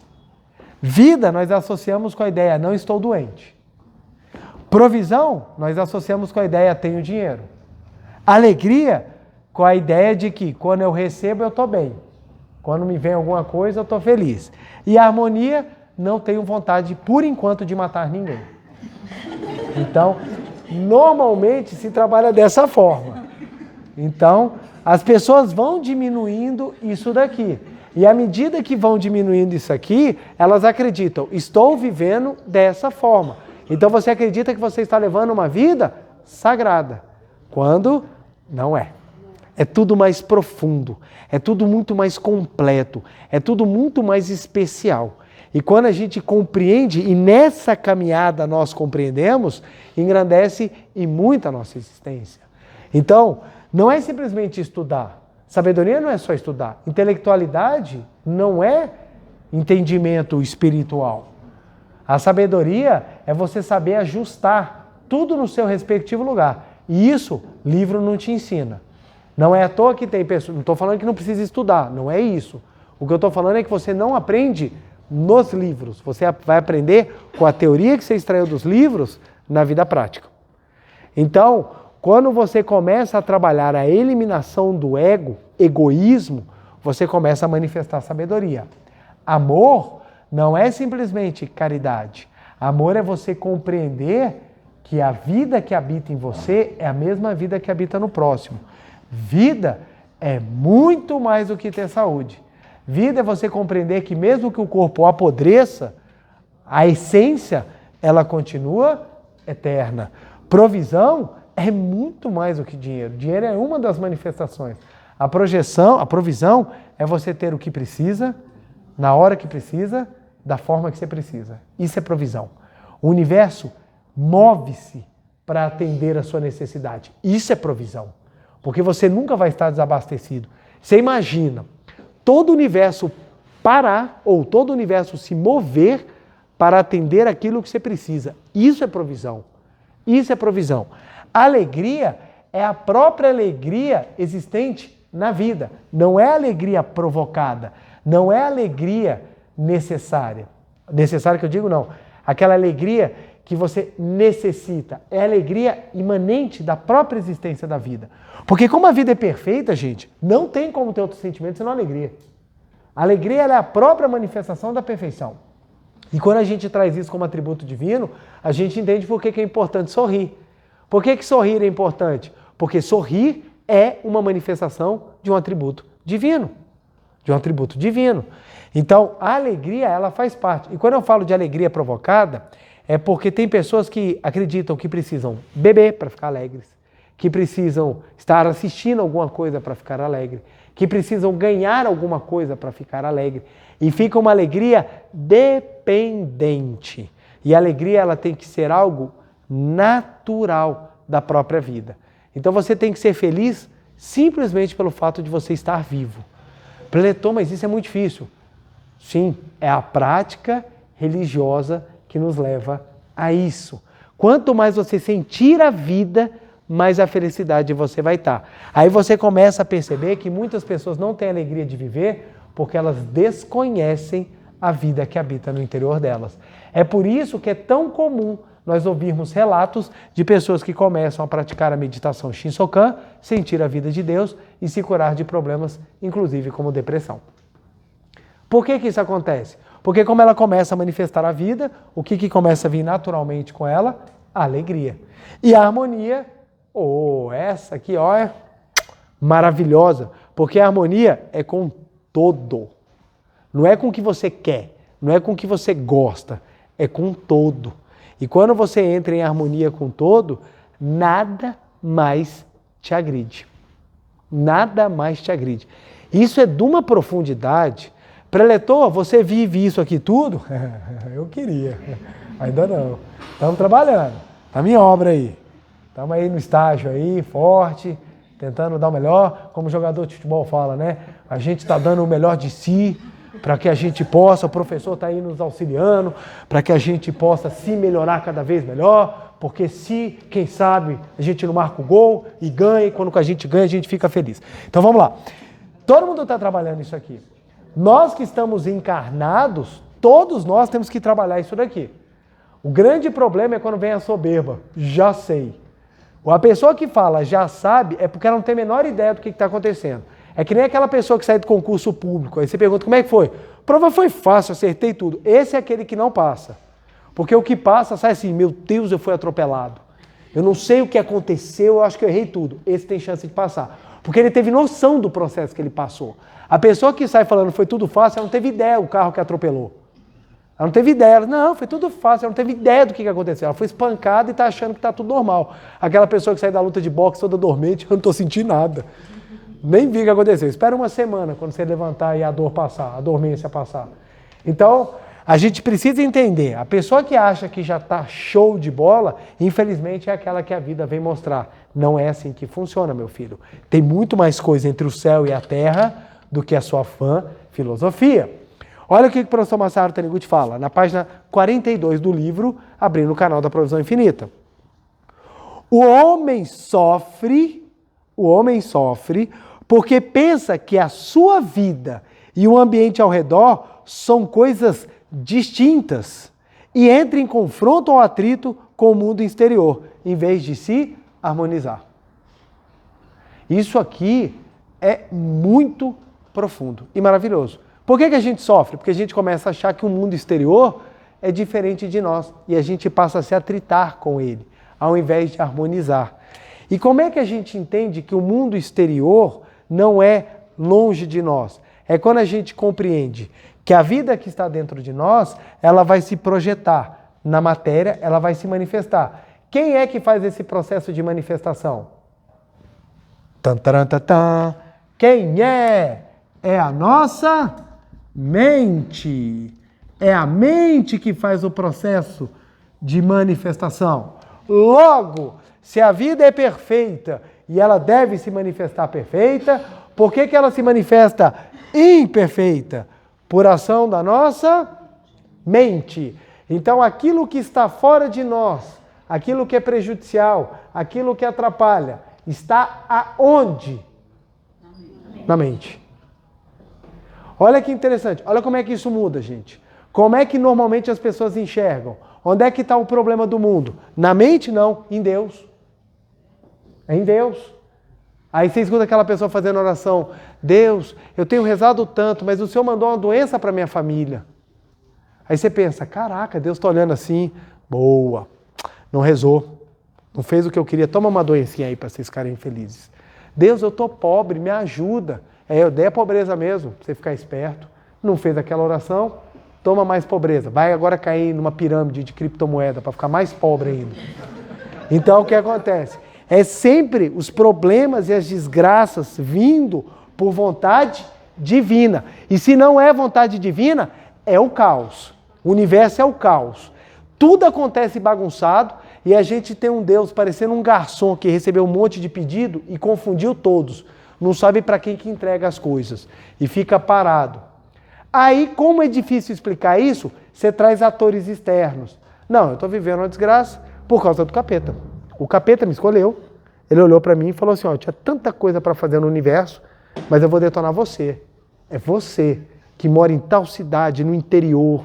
Vida, nós associamos com a ideia, não estou doente. Provisão, nós associamos com a ideia, tenho dinheiro. Alegria, com a ideia de que quando eu recebo, eu estou bem. Quando me vem alguma coisa, eu estou feliz. E a harmonia, não tenho vontade, por enquanto, de matar ninguém. Então, normalmente se trabalha dessa forma. Então, as pessoas vão diminuindo isso daqui. E à medida que vão diminuindo isso aqui, elas acreditam, estou vivendo dessa forma. Então você acredita que você está levando uma vida sagrada, quando não é. É tudo mais profundo, é tudo muito mais completo, é tudo muito mais especial. E quando a gente compreende, e nessa caminhada nós compreendemos, engrandece e muito a nossa existência. Então, não é simplesmente estudar. Sabedoria não é só estudar. Intelectualidade não é entendimento espiritual. A sabedoria é você saber ajustar tudo no seu respectivo lugar. E isso, livro não te ensina. Não é à toa que tem pessoas... Não estou falando que não precisa estudar, não é isso. O que eu estou falando é que você não aprende nos livros. Você vai aprender com a teoria que você extraiu dos livros na vida prática. Então, quando você começa a trabalhar a eliminação do egoísmo, você começa a manifestar sabedoria. Amor não é simplesmente caridade. Amor é você compreender que a vida que habita em você é a mesma vida que habita no próximo. Vida é muito mais do que ter saúde. Vida é você compreender que mesmo que o corpo apodreça, a essência, ela continua eterna. Provisão é muito mais do que dinheiro. Dinheiro é uma das manifestações. A provisão é você ter o que precisa, na hora que precisa, da forma que você precisa. Isso é provisão. O universo move-se para atender a sua necessidade. Isso é provisão. Porque você nunca vai estar desabastecido. Você imagina todo o universo parar ou todo o universo se mover para atender aquilo que você precisa. Isso é provisão. Isso é provisão. A alegria é a própria alegria existente na vida. Não é alegria provocada. Não é alegria necessária. Necessária que eu digo não. Aquela alegria que você necessita. É a alegria imanente da própria existência da vida. Porque como a vida é perfeita, gente, não tem como ter outro sentimento senão alegria. A alegria ela é a própria manifestação da perfeição. E quando a gente traz isso como atributo divino, a gente entende por que é importante sorrir. Por que sorrir é importante? Porque sorrir é uma manifestação de um atributo divino. De um atributo divino. Então, a alegria, ela faz parte. E quando eu falo de alegria provocada, é porque tem pessoas que acreditam que precisam beber para ficar alegres, que precisam estar assistindo alguma coisa para ficar alegre, que precisam ganhar alguma coisa para ficar alegre. E fica uma alegria dependente. E a alegria ela tem que ser algo natural da própria vida. Então você tem que ser feliz simplesmente pelo fato de você estar vivo. Pleton, mas isso é muito difícil. Sim, é a prática religiosa que nos leva a isso. Quanto mais você sentir a vida, mais a felicidade você vai estar. Aí você começa a perceber que muitas pessoas não têm alegria de viver porque elas desconhecem a vida que habita no interior delas. É por isso que é tão comum nós ouvirmos relatos de pessoas que começam a praticar a meditação Shinsokan, sentir a vida de Deus e se curar de problemas, inclusive como depressão. Por que isso acontece? Porque como ela começa a manifestar a vida, o que começa a vir naturalmente com ela? A alegria. E a harmonia, essa aqui, é maravilhosa, porque a harmonia é com todo. Não é com o que você quer, não é com o que você gosta, é com todo. E quando você entra em harmonia com todo, nada mais te agride. Nada mais te agride. Isso é de uma profundidade. Preletor, você vive isso aqui tudo? Eu queria. Ainda não. Estamos trabalhando. Estamos em obra aí. Estamos aí no estágio aí, forte, tentando dar o melhor. Como o jogador de futebol fala, né? A gente está dando o melhor de si para que a gente possa, o professor está aí nos auxiliando, para que a gente possa se melhorar cada vez melhor, porque se, quem sabe, a gente não marca o gol e ganha, e quando a gente ganha, a gente fica feliz. Então vamos lá. Todo mundo está trabalhando isso aqui. Nós que estamos encarnados, todos nós temos que trabalhar isso daqui. O grande problema é quando vem a soberba. Já sei. A pessoa que fala já sabe é porque ela não tem a menor ideia do que está acontecendo. É que nem aquela pessoa que sai do concurso público. Aí você pergunta como é que foi? A prova foi fácil, acertei tudo. Esse é aquele que não passa. Porque o que passa sai assim, meu Deus, eu fui atropelado. Eu não sei o que aconteceu, eu acho que eu errei tudo. Esse tem chance de passar. Porque ele teve noção do processo que ele passou. A pessoa que sai falando foi tudo fácil, ela não teve ideia do carro que atropelou. Ela não teve ideia. Ela, não, foi tudo fácil, ela não teve ideia do que aconteceu. Ela foi espancada e está achando que está tudo normal. Aquela pessoa que sai da luta de boxe toda dormente, eu não estou sentindo nada. Nem vi o que aconteceu. Espera uma semana quando você levantar e a dor passar, a dormência passar. Então, a gente precisa entender. A pessoa que acha que já está show de bola, infelizmente é aquela que a vida vem mostrar. Não é assim que funciona, meu filho. Tem muito mais coisa entre o céu e a terra do que a sua fã filosofia. Olha o que o professor Masaru Taniguchi fala, na página 42 do livro, abrindo o canal da Provisão Infinita. O homem sofre porque pensa que a sua vida e o ambiente ao redor são coisas distintas e entra em confronto ou atrito com o mundo exterior, em vez de se harmonizar. Isso aqui é muito profundo e maravilhoso. Por que a gente sofre? Porque a gente começa a achar que o mundo exterior é diferente de nós e a gente passa a se atritar com ele, ao invés de harmonizar. E como é que a gente entende que o mundo exterior não é longe de nós? É quando a gente compreende que a vida que está dentro de nós, ela vai se projetar na matéria, ela vai se manifestar. Quem é que faz esse processo de manifestação? Quem é? É a nossa mente. É a mente que faz o processo de manifestação. Logo, se a vida é perfeita e ela deve se manifestar perfeita, por que ela se manifesta imperfeita? Por ação da nossa mente. Então, aquilo que está fora de nós, aquilo que é prejudicial, aquilo que atrapalha, está aonde? Na mente. Olha que interessante, olha como é que isso muda, gente. Como é que normalmente as pessoas enxergam? Onde é que está o problema do mundo? Na mente não, em Deus. É em Deus. Aí você escuta aquela pessoa fazendo oração, Deus, eu tenho rezado tanto, mas o Senhor mandou uma doença para minha família. Aí você pensa, caraca, Deus está olhando assim, boa, não rezou, não fez o que eu queria, toma uma doencinha aí para vocês ficarem felizes. Deus, eu estou pobre, me ajuda. Eu dei a pobreza mesmo, pra você ficar esperto. Não fez aquela oração, toma mais pobreza. Vai agora cair numa pirâmide de criptomoeda para ficar mais pobre ainda. Então o que acontece? É sempre os problemas e as desgraças vindo por vontade divina. E se não é vontade divina, é o caos. O universo é o caos. Tudo acontece bagunçado e a gente tem um Deus parecendo um garçom que recebeu um monte de pedido e confundiu todos. Não sabe para quem que entrega as coisas e fica parado. Aí, como é difícil explicar isso, você traz atores externos. Não, eu estou vivendo uma desgraça por causa do capeta. O capeta me escolheu, ele olhou para mim e falou assim, ó, eu tinha tanta coisa para fazer no universo, mas eu vou detonar você. É você que mora em tal cidade, no interior,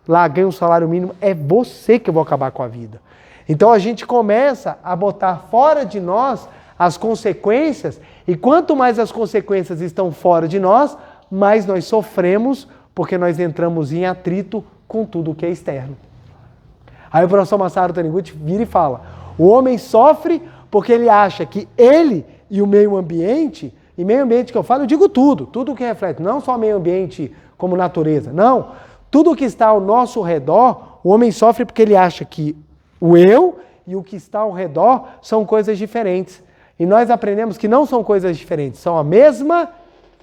lá ganha um salário mínimo, é você que eu vou acabar com a vida. Então a gente começa a botar fora de nós as consequências, e quanto mais as consequências estão fora de nós, mais nós sofremos, porque nós entramos em atrito com tudo que é externo. Aí o professor Masaru Taniguchi vira e fala, o homem sofre porque ele acha que ele e o meio ambiente, e meio ambiente que eu falo, eu digo tudo que reflete, não só meio ambiente como natureza, não, tudo que está ao nosso redor, o homem sofre porque ele acha que o eu e o que está ao redor são coisas diferentes. E nós aprendemos que não são coisas diferentes, são a mesma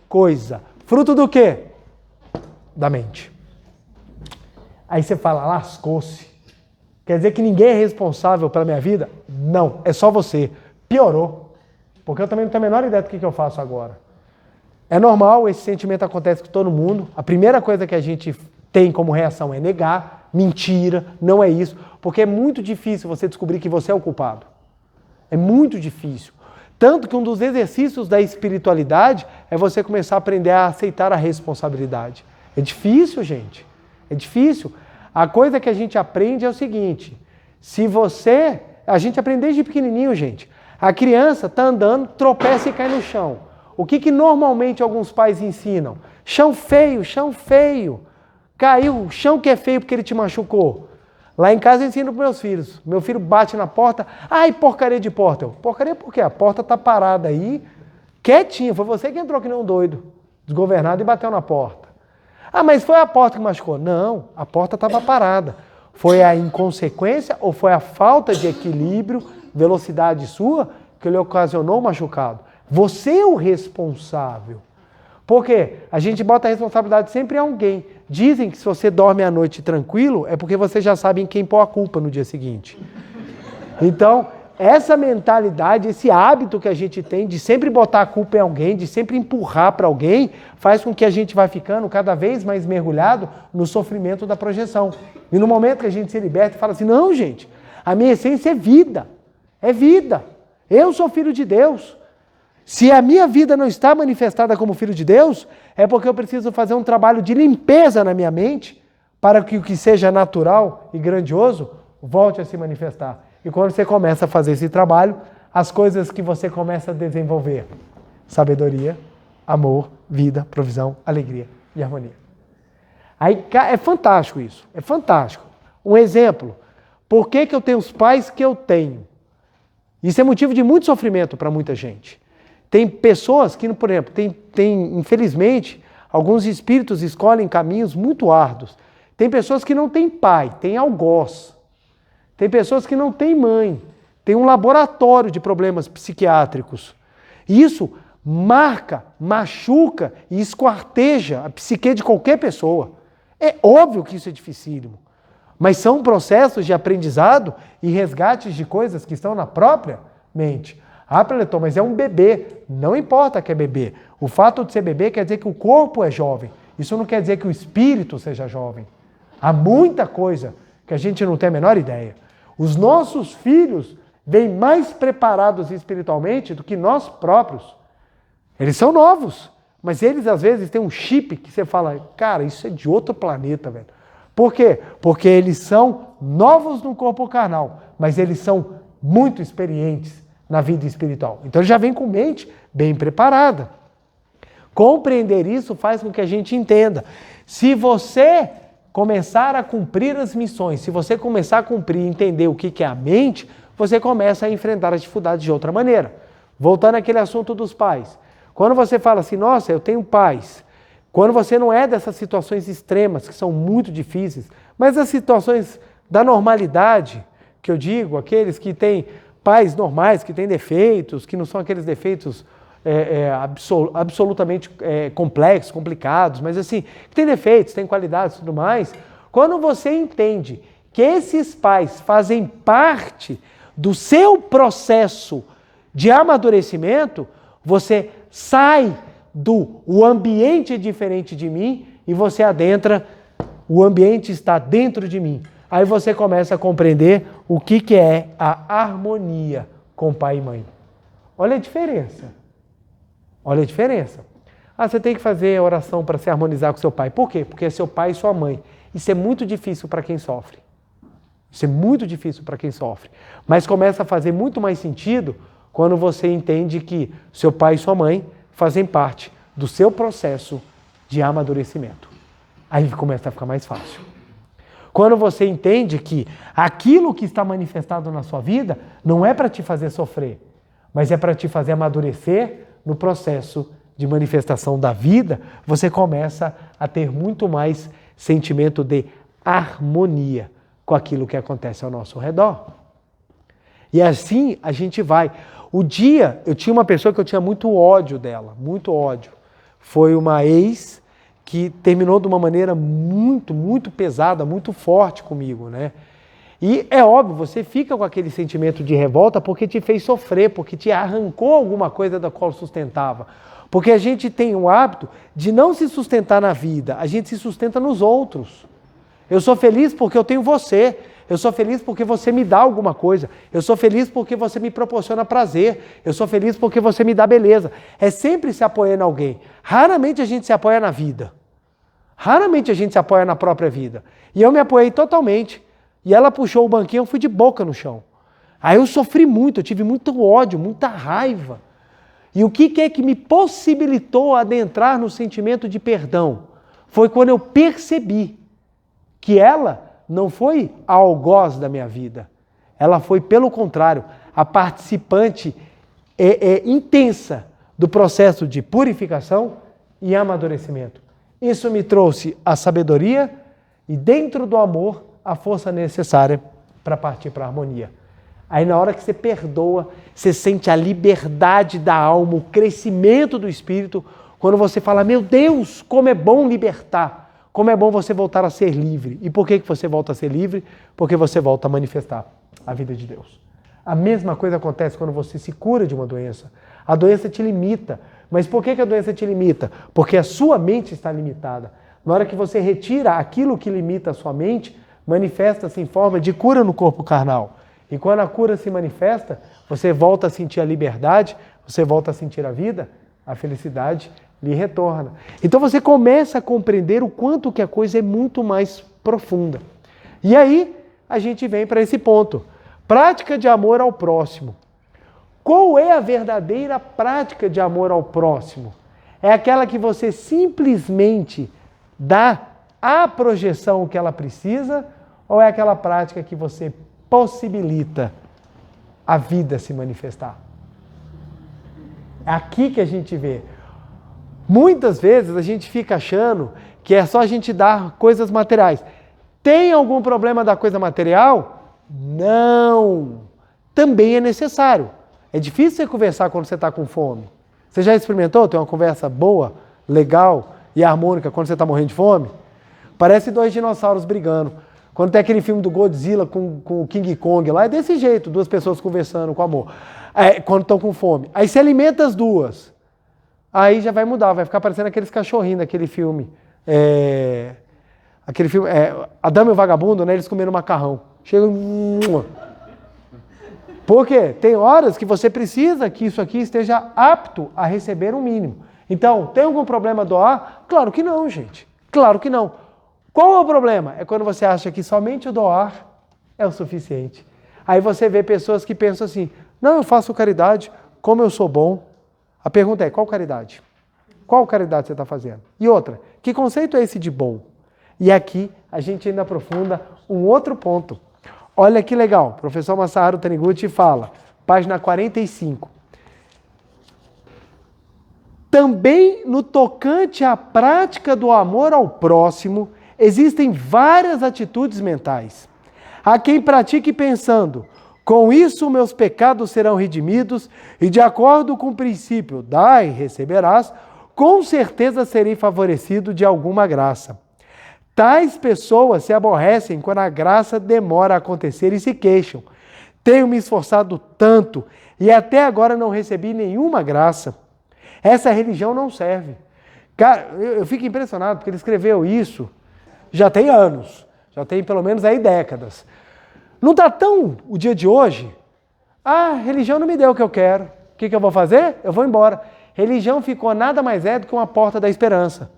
coisa. Fruto do quê? Da mente. Aí você fala, lascou-se. Quer dizer que ninguém é responsável pela minha vida? Não, é só você. Piorou. Porque eu também não tenho a menor ideia do que eu faço agora. É normal, esse sentimento acontece com todo mundo. A primeira coisa que a gente tem como reação é negar, mentira, não é isso. Porque é muito difícil você descobrir que você é o culpado. É muito difícil. Tanto que um dos exercícios da espiritualidade é você começar a aprender a aceitar a responsabilidade. É difícil, gente. É difícil. A coisa que a gente aprende é o seguinte, a gente aprende desde pequenininho, gente. A criança está andando, tropeça e cai no chão. O que normalmente alguns pais ensinam? Chão feio, chão feio. Caiu, chão que é feio porque ele te machucou. Lá em casa eu ensino para meus filhos. Meu filho bate na porta, ai, porcaria de porta. Porcaria por quê? A porta está parada aí, quietinha. Foi você que entrou que nem um doido, desgovernado e bateu na porta. Ah, mas foi a porta que machucou. Não, a porta estava parada. Foi a inconsequência ou foi a falta de equilíbrio, velocidade sua, que lhe ocasionou o machucado? Você é o responsável. Por quê? A gente bota a responsabilidade sempre em alguém. Dizem que se você dorme à noite tranquilo, é porque você já sabe em quem pôr a culpa no dia seguinte. Então, essa mentalidade, esse hábito que a gente tem de sempre botar a culpa em alguém, de sempre empurrar para alguém, faz com que a gente vá ficando cada vez mais mergulhado no sofrimento da projeção. E no momento que a gente se liberta e fala assim, não, gente, a minha essência é vida. É vida. Eu sou filho de Deus. Se a minha vida não está manifestada como filho de Deus, é porque eu preciso fazer um trabalho de limpeza na minha mente para que o que seja natural e grandioso volte a se manifestar. E quando você começa a fazer esse trabalho, as coisas que você começa a desenvolver, sabedoria, amor, vida, provisão, alegria e harmonia. Aí é fantástico isso, é fantástico. Um exemplo, por que eu tenho os pais que eu tenho? Isso é motivo de muito sofrimento para muita gente. Tem pessoas que, por exemplo, infelizmente, alguns espíritos escolhem caminhos muito árduos. Tem pessoas que não têm pai, têm algoz. Tem pessoas que não têm mãe, tem um laboratório de problemas psiquiátricos. Isso marca, machuca e esquarteja a psique de qualquer pessoa. É óbvio que isso é dificílimo, mas são processos de aprendizado e resgates de coisas que estão na própria mente. Ah, Preletor, mas é um bebê. Não importa que é bebê. O fato de ser bebê quer dizer que o corpo é jovem. Isso não quer dizer que o espírito seja jovem. Há muita coisa que a gente não tem a menor ideia. Os nossos filhos vêm mais preparados espiritualmente do que nós próprios. Eles são novos, mas eles às vezes têm um chip que você fala, cara, isso é de outro planeta, velho. Por quê? Porque eles são novos no corpo carnal, mas eles são muito experientes na vida espiritual. Então eles já vêm com mente bem preparada. Compreender isso faz com que a gente entenda. Se você começar a cumprir as missões, se você começar a cumprir e entender o que é a mente, você começa a enfrentar as dificuldades de outra maneira. Voltando àquele assunto dos pais. Quando você fala assim, nossa, eu tenho pais. Quando você não é dessas situações extremas, que são muito difíceis, mas as situações da normalidade, que eu digo, aqueles que têm pais normais, que têm defeitos, que não são aqueles defeitos absolutamente complexos, complicados, mas assim, que tem defeitos, tem qualidades e tudo mais. Quando você entende que esses pais fazem parte do seu processo de amadurecimento, você sai o ambiente é diferente de mim e você adentra, o ambiente está dentro de mim. Aí você começa a compreender o que é a harmonia com pai e mãe. Olha a diferença. Olha a diferença. Ah, você tem que fazer oração para se harmonizar com seu pai. Por quê? Porque é seu pai e sua mãe. Isso é muito difícil para quem sofre. Isso é muito difícil para quem sofre. Mas começa a fazer muito mais sentido quando você entende que seu pai e sua mãe fazem parte do seu processo de amadurecimento. Aí começa a ficar mais fácil. Quando você entende que aquilo que está manifestado na sua vida não é para te fazer sofrer, mas é para te fazer amadurecer no processo de manifestação da vida, você começa a ter muito mais sentimento de harmonia com aquilo que acontece ao nosso redor. E assim a gente vai. Eu tinha uma pessoa que eu tinha muito ódio dela, muito ódio. Foi uma ex que terminou de uma maneira muito, muito pesada, muito forte comigo, né? E é óbvio, você fica com aquele sentimento de revolta porque te fez sofrer, porque te arrancou alguma coisa da qual sustentava. Porque a gente tem o hábito de não se sustentar na vida, a gente se sustenta nos outros. Eu sou feliz porque eu tenho você. Eu sou feliz porque você me dá alguma coisa. Eu sou feliz porque você me proporciona prazer. Eu sou feliz porque você me dá beleza. É sempre se apoiando em alguém. Raramente a gente se apoia na vida. Raramente a gente se apoia na própria vida. E eu me apoiei totalmente. E ela puxou o banquinho, eu fui de boca no chão. Aí eu sofri muito, eu tive muito ódio, muita raiva. E o que é que me possibilitou adentrar no sentimento de perdão? Foi quando eu percebi que ela não foi a algoz da minha vida. Ela foi, pelo contrário, a participante intensa do processo de purificação e amadurecimento. Isso me trouxe a sabedoria e, dentro do amor, a força necessária para partir para a harmonia. Aí na hora que você perdoa, você sente a liberdade da alma, o crescimento do espírito, quando você fala, meu Deus, como é bom libertar, como é bom você voltar a ser livre. E por que você volta a ser livre? Porque você volta a manifestar a vida de Deus. A mesma coisa acontece quando você se cura de uma doença. A doença te limita. Mas por que a doença te limita? Porque a sua mente está limitada. Na hora que você retira aquilo que limita a sua mente, manifesta-se em forma de cura no corpo carnal. E quando a cura se manifesta, você volta a sentir a liberdade, você volta a sentir a vida, a felicidade lhe retorna. Então você começa a compreender o quanto que a coisa é muito mais profunda. E aí a gente vem para esse ponto. Prática de amor ao próximo. Qual é a verdadeira prática de amor ao próximo? É aquela que você simplesmente dá a projeção que ela precisa, ou é aquela prática que você possibilita a vida se manifestar? É aqui que a gente vê. Muitas vezes a gente fica achando que é só a gente dar coisas materiais. Tem algum problema da coisa material? Não! Também é necessário. É difícil você conversar quando você está com fome. Você já experimentou ter uma conversa boa, legal e harmônica quando você está morrendo de fome? Parece dois dinossauros brigando. Quando tem aquele filme do Godzilla com o King Kong lá, é desse jeito, duas pessoas conversando com amor. Quando estão com fome. Aí você alimenta as duas. Aí já vai mudar, vai ficar parecendo aqueles cachorrinhos daquele filme. Aquele filme, A Dama e o Vagabundo, né? Eles comendo macarrão. Chega. Por quê? Tem horas que você precisa que isso aqui esteja apto a receber um mínimo. Então, tem algum problema doar? Claro que não, gente. Claro que não. Qual é o problema? É quando você acha que somente o doar é o suficiente. Aí você vê pessoas que pensam assim, não, eu faço caridade, como eu sou bom. A pergunta é, qual caridade? Qual caridade você está fazendo? E outra, que conceito é esse de bom? E aqui a gente ainda aprofunda um outro ponto. Olha que legal, o professor Masaharu Taniguchi fala, página 45. Também no tocante à prática do amor ao próximo, existem várias atitudes mentais. Há quem pratique pensando, com isso meus pecados serão redimidos e de acordo com o princípio, dai e receberás, com certeza serei favorecido de alguma graça. Tais pessoas se aborrecem quando a graça demora a acontecer e se queixam. Tenho me esforçado tanto e até agora não recebi nenhuma graça. Essa religião não serve. Cara, eu fico impressionado porque ele escreveu isso já tem anos, já tem pelo menos aí décadas. Não está tão o dia de hoje? A religião não me deu o que eu quero. O que eu vou fazer? Eu vou embora. Religião ficou nada mais do que uma porta da esperança.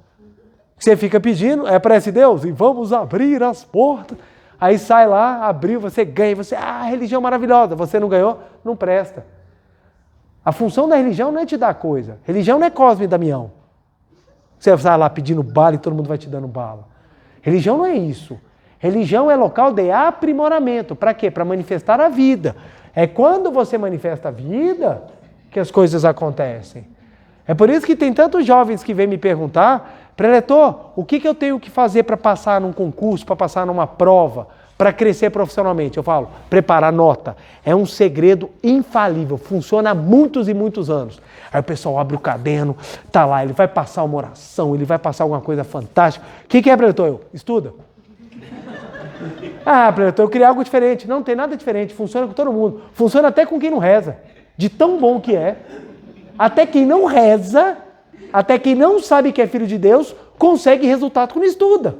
Você fica pedindo, prece Deus, e vamos abrir as portas. Aí sai lá, abriu, você ganha, religião maravilhosa, você não ganhou, não presta. A função da religião não é te dar coisa. Religião não é Cosme e Damião. Você sai lá pedindo bala e todo mundo vai te dando bala. Religião não é isso. Religião é local de aprimoramento. Para quê? Para manifestar a vida. É quando você manifesta a vida que as coisas acontecem. É por isso que tem tantos jovens que vêm me perguntar, preletor, o que eu tenho que fazer para passar num concurso, para passar numa prova, para crescer profissionalmente? Eu falo, preparar nota. É um segredo infalível, funciona há muitos e muitos anos. Aí o pessoal abre o caderno, tá lá, ele vai passar uma oração, ele vai passar alguma coisa fantástica. O que é, preletor? Eu, estuda. Preletor, eu queria algo diferente. Não tem nada diferente, funciona com todo mundo. Funciona até com quem não reza. De tão bom que é. Até quem não reza, até quem não sabe que é filho de Deus, consegue resultado quando estuda.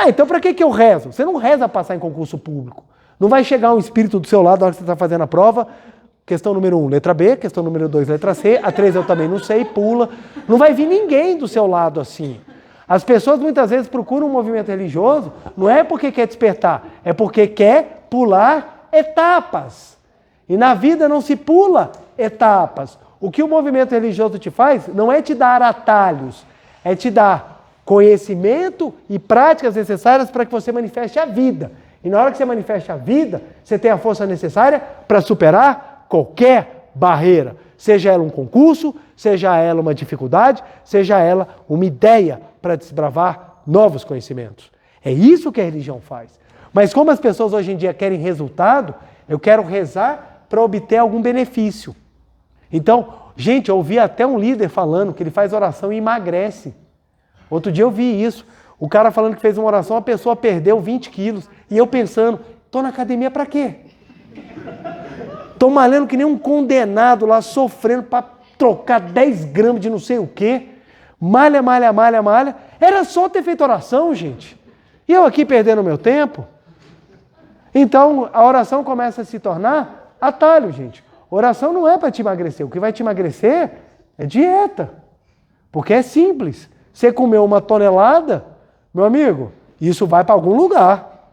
Então para que eu rezo? Você não reza para passar em concurso público. Não vai chegar um espírito do seu lado na hora que você está fazendo a prova. Questão número 1, letra B. Questão número 2, letra C. A 3 eu também não sei, pula. Não vai vir ninguém do seu lado assim. As pessoas muitas vezes procuram um movimento religioso, não é porque quer despertar, é porque quer pular etapas. E na vida não se pula etapas. O que o movimento religioso te faz não é te dar atalhos, é te dar conhecimento e práticas necessárias para que você manifeste a vida. E na hora que você manifeste a vida, você tem a força necessária para superar qualquer barreira. Seja ela um concurso, seja ela uma dificuldade, seja ela uma ideia para desbravar novos conhecimentos. É isso que a religião faz. Mas como as pessoas hoje em dia querem resultado, eu quero rezar para obter algum benefício. Então, gente, eu ouvi até um líder falando que ele faz oração e emagrece. Outro dia eu vi isso. O cara falando que fez uma oração, a pessoa perdeu 20 quilos. E eu pensando, estou na academia para quê? Estou malhando que nem um condenado lá, sofrendo para trocar 10 gramas de não sei o quê. Malha. Era só ter feito oração, gente. E eu aqui perdendo meu tempo. Então, a oração começa a se tornar atalho, gente. Oração não é para te emagrecer. O que vai te emagrecer é dieta. Porque é simples. Você comeu 1 tonelada, meu amigo, isso vai para algum lugar.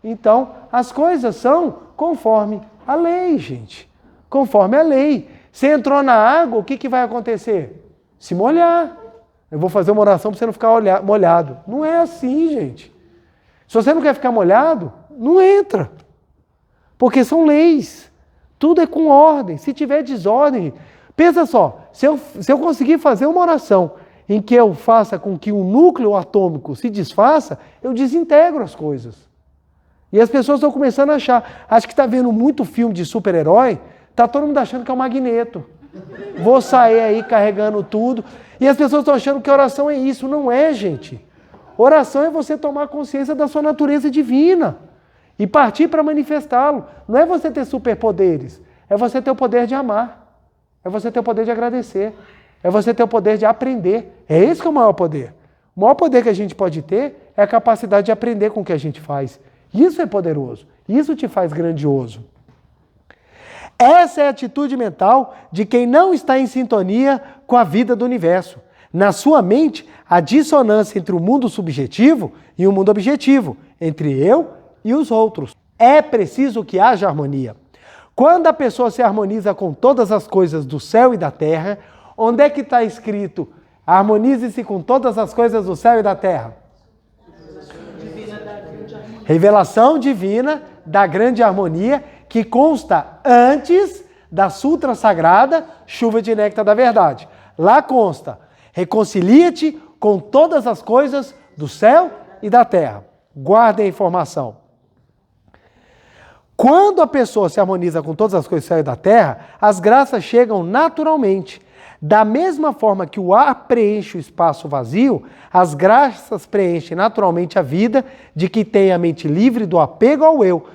Então, as coisas são conforme a lei, gente. Conforme a lei. Você entrou na água, o que vai acontecer? Se molhar. Eu vou fazer uma oração para você não ficar molhado. Não é assim, gente. Se você não quer ficar molhado, não entra. Porque são leis. Tudo é com ordem. Se tiver desordem, pensa só, se eu conseguir fazer uma oração em que eu faça com que o núcleo atômico se desfaça, eu desintegro as coisas. E as pessoas estão começando a achar. Acho que está vendo muito filme de super-herói, está todo mundo achando que é o Magneto. Vou sair aí carregando tudo. E as pessoas estão achando que oração é isso. Não é, gente. Oração é você tomar consciência da sua natureza divina e partir para manifestá-lo. Não é você ter superpoderes, é você ter o poder de amar, é você ter o poder de agradecer, é você ter o poder de aprender. É esse que é o maior poder. O maior poder que a gente pode ter é a capacidade de aprender com o que a gente faz. Isso é poderoso, isso te faz grandioso. Essa é a atitude mental de quem não está em sintonia com a vida do universo. Na sua mente, a dissonância entre o mundo subjetivo e o mundo objetivo, entre eu e os outros. É preciso que haja harmonia. Quando a pessoa se harmoniza com todas as coisas do céu e da terra, onde é que está escrito harmonize-se com todas as coisas do céu e da terra? Revelação divina da grande harmonia que consta antes da sutra sagrada chuva de néctar da verdade. Lá consta, reconcilia-te com todas as coisas do céu e da terra. Guardem a informação. Quando a pessoa se harmoniza com todas as coisas do céu e da terra, as graças chegam naturalmente. Da mesma forma que o ar preenche o espaço vazio, as graças preenchem naturalmente a vida de quem tem a mente livre do apego ao eu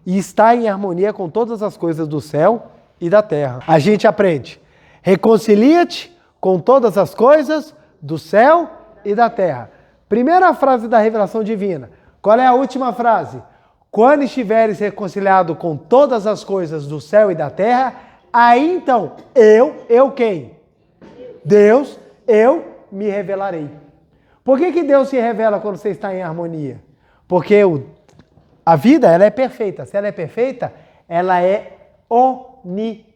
e está em harmonia com todas as coisas do céu e da terra. A gente aprende, reconcilia-te com todas as coisas do céu e da terra. Primeira frase da revelação divina. Qual é a última frase? Quando estiveres reconciliado com todas as coisas do céu e da terra, aí então, eu quem? Deus, eu me revelarei. Por que Deus se revela quando você está em harmonia? Porque a vida, ela é perfeita. Se ela é perfeita, ela é onipresente.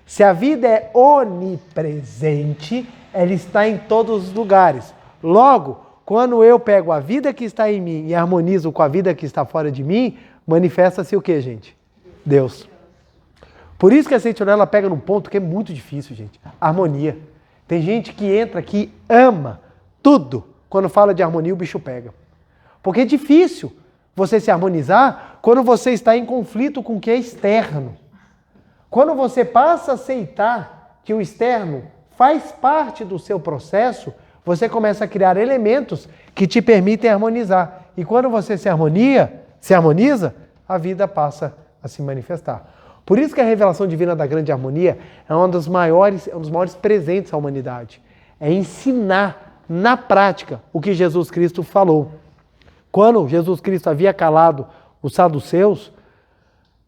Se a vida é onipresente, ela está em todos os lugares. Logo, quando eu pego a vida que está em mim e harmonizo com a vida que está fora de mim, manifesta-se o quê, gente? Deus. Por isso que a sentinela pega num ponto que é muito difícil, gente. Harmonia. Tem gente que entra que ama tudo. Quando fala de harmonia, o bicho pega. Porque é difícil você se harmonizar quando você está em conflito com o que é externo. Quando você passa a aceitar que o externo faz parte do seu processo, você começa a criar elementos que te permitem harmonizar. E quando você se harmoniza, a vida passa a se manifestar. Por isso que a revelação divina da grande harmonia é um dos maiores presentes à humanidade. É ensinar na prática o que Jesus Cristo falou. Quando Jesus Cristo havia calado os saduceus,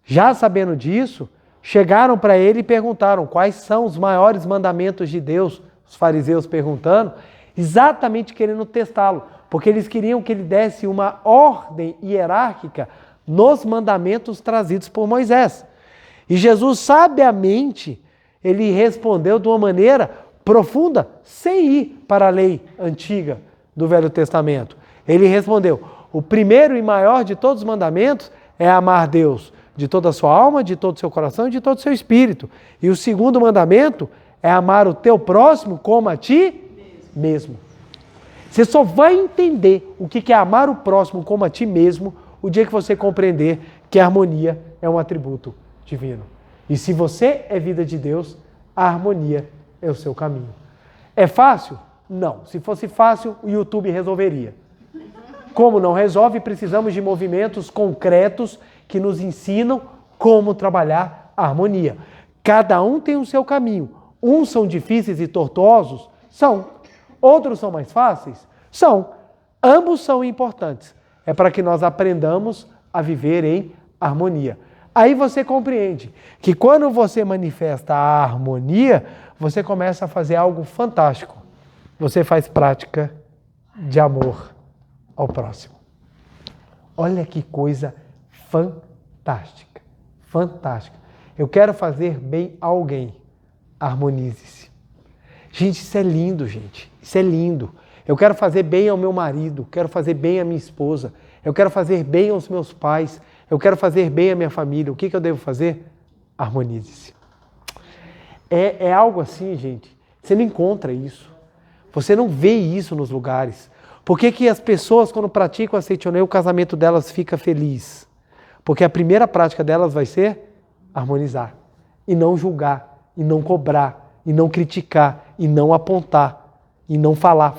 já sabendo disso, chegaram para ele e perguntaram quais são os maiores mandamentos de Deus, os fariseus perguntando, exatamente querendo testá-lo, porque eles queriam que ele desse uma ordem hierárquica nos mandamentos trazidos por Moisés. E Jesus, sabiamente, ele respondeu de uma maneira profunda, sem ir para a lei antiga do Velho Testamento. Ele respondeu, o primeiro e maior de todos os mandamentos é amar Deus de toda a sua alma, de todo o seu coração e de todo o seu espírito. E o segundo mandamento é amar o teu próximo como a ti mesmo. Você só vai entender o que é amar o próximo como a ti mesmo o dia que você compreender que a harmonia é um atributo divino. E se você é vida de Deus, a harmonia é o seu caminho. É fácil? Não. Se fosse fácil, o YouTube resolveria. Como não resolve, precisamos de movimentos concretos que nos ensinam como trabalhar a harmonia. Cada um tem o seu caminho. Uns são difíceis e tortuosos? São. Outros são mais fáceis? São. Ambos são importantes. É para que nós aprendamos a viver em harmonia. Aí você compreende que quando você manifesta a harmonia, você começa a fazer algo fantástico. Você faz prática de amor ao próximo. Olha que coisa fantástica. Fantástica. Eu quero fazer bem a alguém. Harmonize-se. Gente, isso é lindo, gente. Isso é lindo. Eu quero fazer bem ao meu marido, quero fazer bem à minha esposa, eu quero fazer bem aos meus pais, eu quero fazer bem à minha família. O que eu devo fazer? Harmonize-se. É algo assim, gente, você não encontra isso. Você não vê isso nos lugares. Por que as pessoas, quando praticam a Seichoné, o casamento delas fica feliz? Porque a primeira prática delas vai ser harmonizar. E não julgar, e não cobrar, e não criticar, e não apontar. E não falar.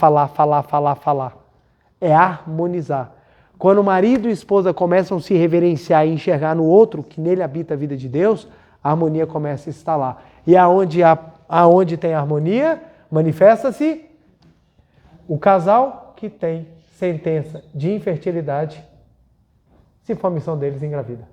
É harmonizar. Quando o marido e a esposa começam a se reverenciar e enxergar no outro, que nele habita a vida de Deus, a harmonia começa a instalar. E aonde tem harmonia, manifesta-se o casal que tem sentença de infertilidade, se for a missão deles, engravida.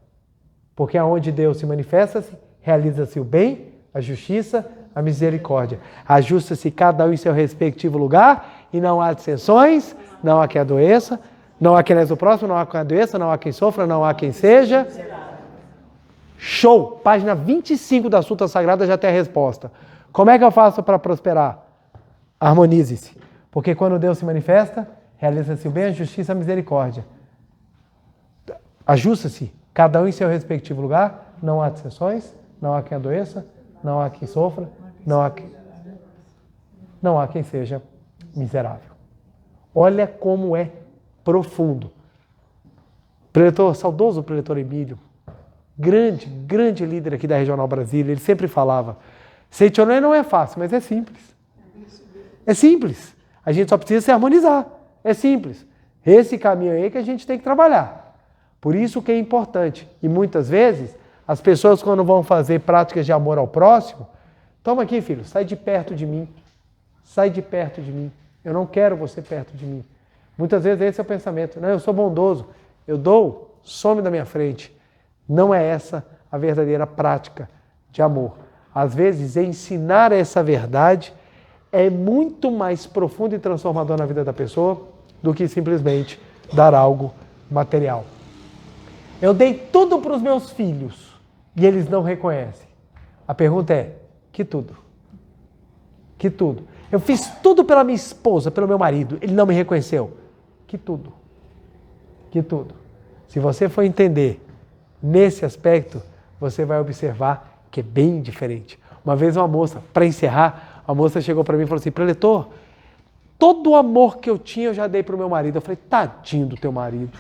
Porque aonde Deus se manifesta-se, realiza-se o bem, a justiça, a misericórdia. Ajusta-se cada um em seu respectivo lugar e não há dissensões, não há quem adoeça, não há quem lese o próximo, não há quem adoeça, não há quem sofra, não há quem seja. Show! Página 25 da Sutra Sagrada já tem a resposta. Como é que eu faço para prosperar? Harmonize-se. Porque quando Deus se manifesta, realiza-se o bem, a justiça, a misericórdia. Ajusta-se cada um em seu respectivo lugar, não há dissensões, não há quem adoeça, não há quem sofra, não há quem seja miserável. Olha como é profundo. Saudoso preletor Emílio, grande líder aqui da Regional Brasília, ele sempre falava, Seichoné não é fácil, mas é simples. É simples. A gente só precisa se harmonizar. É simples. Esse caminho aí que a gente tem que trabalhar. Por isso que é importante. E muitas vezes, as pessoas quando vão fazer práticas de amor ao próximo, toma aqui, filho, sai de perto de mim. Sai de perto de mim. Eu não quero você perto de mim. Muitas vezes esse é o pensamento. Não, eu sou bondoso. Eu dou, some da minha frente. Não é essa a verdadeira prática de amor. Às vezes, ensinar essa verdade é muito mais profundo e transformador na vida da pessoa do que simplesmente dar algo material. Eu dei tudo para os meus filhos e eles não reconhecem. A pergunta é, que tudo? Que tudo? Eu fiz tudo pela minha esposa, pelo meu marido, ele não me reconheceu. Que tudo? Que tudo? Se você for entender nesse aspecto, você vai observar que é bem diferente. Uma vez uma moça, para encerrar, a moça chegou para mim e falou assim, preletor, todo o amor que eu tinha eu já dei para o meu marido. Eu falei, tadinho do teu marido.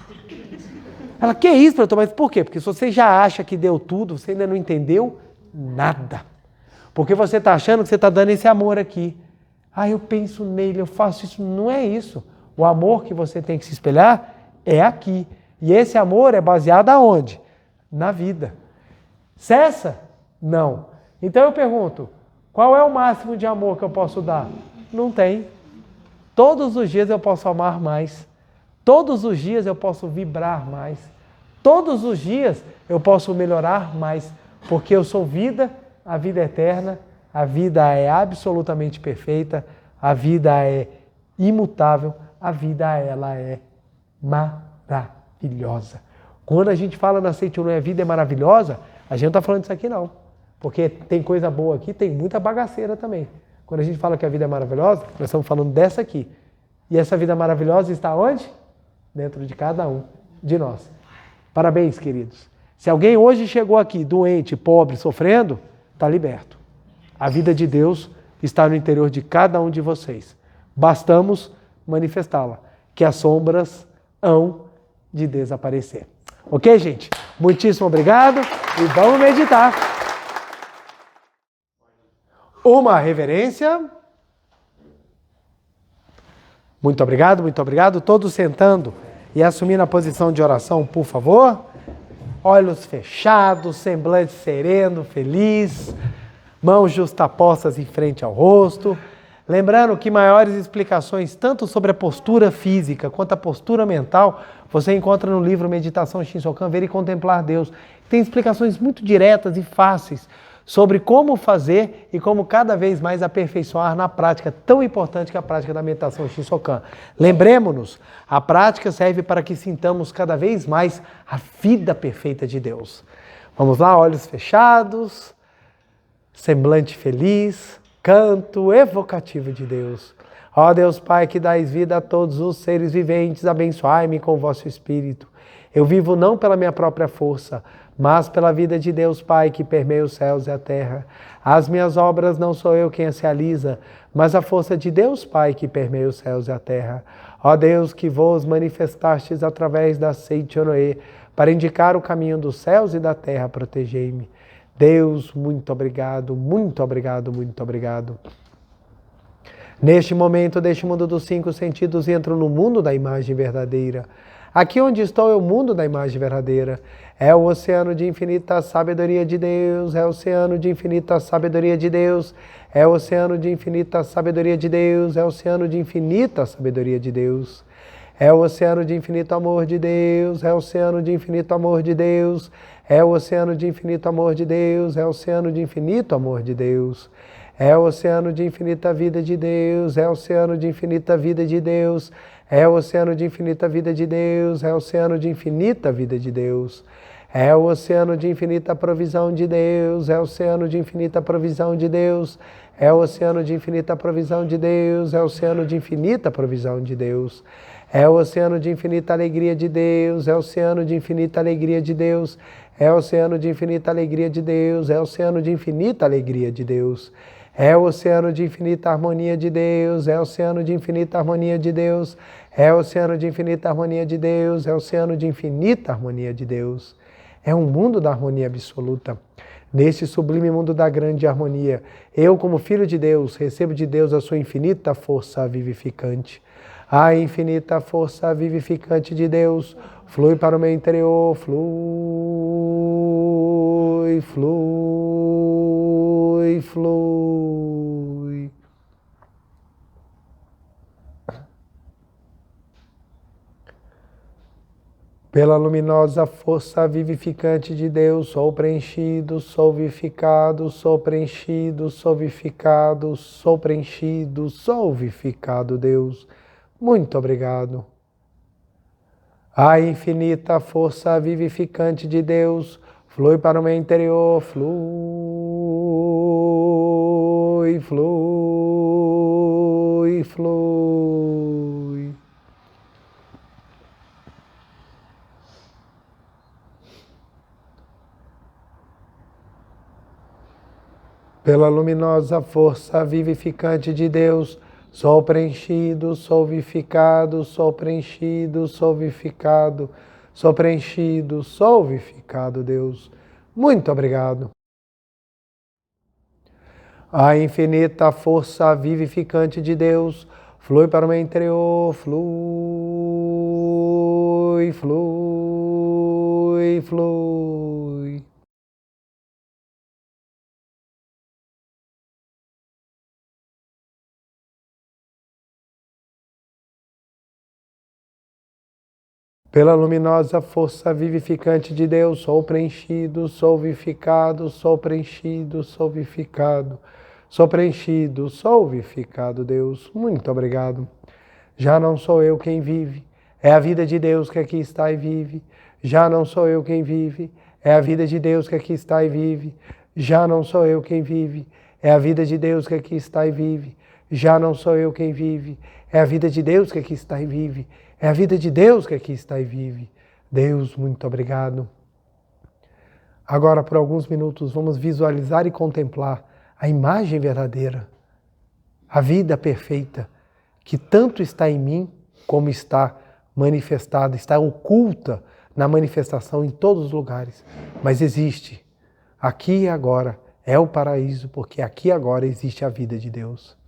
Ela, que isso, preletor? Mas por quê? Porque se você já acha que deu tudo, você ainda não entendeu nada. Porque você está achando que você está dando esse amor aqui. Ah, eu penso nele, eu faço isso. Não é isso. O amor que você tem que se espelhar é aqui. E esse amor é baseado aonde? Na vida. Cessa? Não. Então eu pergunto, qual é o máximo de amor que eu posso dar? Não tem. Todos os dias eu posso amar mais. Todos os dias eu posso vibrar mais. Todos os dias eu posso melhorar mais. Porque eu sou vida, a vida é eterna, a vida é absolutamente perfeita, a vida é imutável, a vida ela é maravilhosa. Quando a gente fala na Seichoné, a vida é maravilhosa, a gente não está falando disso aqui não. Porque tem coisa boa aqui, tem muita bagaceira também. Quando a gente fala que a vida é maravilhosa, nós estamos falando dessa aqui. E essa vida maravilhosa está onde? Dentro de cada um de nós. Parabéns, queridos. Se alguém hoje chegou aqui doente, pobre, sofrendo, está liberto. A vida de Deus está no interior de cada um de vocês. Bastamos manifestá-la, que as sombras hão de desaparecer. Ok, gente? Muitíssimo obrigado e vamos meditar. Uma reverência. Muito obrigado, muito obrigado. Todos sentando e assumindo a posição de oração, por favor. olhos fechados, semblante sereno, feliz, mãos justapostas em frente ao rosto. Lembrando que maiores explicações, tanto sobre a postura física quanto a postura mental, você encontra no livro Meditação Shinsokan, Ver e Contemplar Deus. Tem explicações muito diretas e fáceis sobre como fazer e como cada vez mais aperfeiçoar na prática tão importante que é a prática da meditação Shinsokan. Lembremos-nos, a prática serve para que sintamos cada vez mais a vida perfeita de Deus. Vamos lá, olhos fechados, semblante feliz, canto evocativo de Deus. Ó Deus Pai, que dais vida a todos os seres viventes, abençoai-me com o vosso Espírito. Eu vivo não pela minha própria força, mas pela vida de Deus Pai, que permeia os céus e a terra. As minhas obras não sou eu quem as realiza, mas a força de Deus Pai, que permeia os céus e a terra. Ó Deus, que vos manifestastes através da Seichonoe, para indicar o caminho dos céus e da terra, protegei-me. Deus, muito obrigado, muito obrigado, muito obrigado. Neste momento, deste mundo dos cinco sentidos, entro no mundo da imagem verdadeira. Aqui onde estou é o mundo da imagem verdadeira. É o oceano de infinita sabedoria de Deus, é o oceano de infinita sabedoria de Deus, é o oceano de infinita sabedoria de Deus, é o oceano de infinita sabedoria de Deus. É o oceano de infinito amor de Deus, é o oceano de infinito amor de Deus, é o oceano de infinito amor de Deus, é o oceano de infinito amor de Deus. É o oceano de infinita vida de Deus, é o oceano de infinita vida de Deus, é o oceano de infinita vida de Deus, é o oceano de infinita vida de Deus. É o oceano de infinita provisão de Deus, é o oceano de infinita provisão de Deus, é o oceano de infinita provisão de Deus, é o oceano de infinita provisão de Deus. É o oceano de infinita alegria de Deus, é o oceano de infinita alegria de Deus, é o oceano de infinita alegria de Deus, é o oceano de infinita alegria de Deus. É o oceano de infinita harmonia de Deus, é o oceano de infinita harmonia de Deus, é o oceano de infinita harmonia de Deus, é o oceano de infinita harmonia de Deus. É um mundo da harmonia absoluta. Neste sublime mundo da grande harmonia, eu, como filho de Deus, recebo de Deus a sua infinita força vivificante. A infinita força vivificante de Deus flui para o meu interior, flui, flui, flui. Pela luminosa força vivificante de Deus, sou preenchido, sou vivificado, sou preenchido, sou vivificado, sou preenchido, sou vivificado, Deus. Muito obrigado. A infinita força vivificante de Deus flui para o meu interior, flui, flui, flui. Pela luminosa força vivificante de Deus, sou preenchido, sou vivificado, sou preenchido, sou vivificado, sou preenchido, sou vivificado, Deus. Muito obrigado. A infinita força vivificante de Deus flui para o meu interior, flui, flui, flui. Pela luminosa força vivificante de Deus, sou preenchido, sou vivificado, sou preenchido, sou vivificado, sou preenchido, sou vivificado, Deus. Muito obrigado. Já não sou eu quem vive, é a vida de Deus que aqui está e vive. Já não sou eu quem vive, é a vida de Deus que aqui está e vive. Já não sou eu quem vive, é a vida de Deus que aqui está e vive. Já não sou eu quem vive, é a vida de Deus que aqui está e vive. É a vida de Deus que aqui está e vive. Deus, muito obrigado. Agora, por alguns minutos, vamos visualizar e contemplar a imagem verdadeira, a vida perfeita, que tanto está em mim como está manifestada, está oculta na manifestação em todos os lugares, mas existe. Aqui e agora é o paraíso, porque aqui e agora existe a vida de Deus.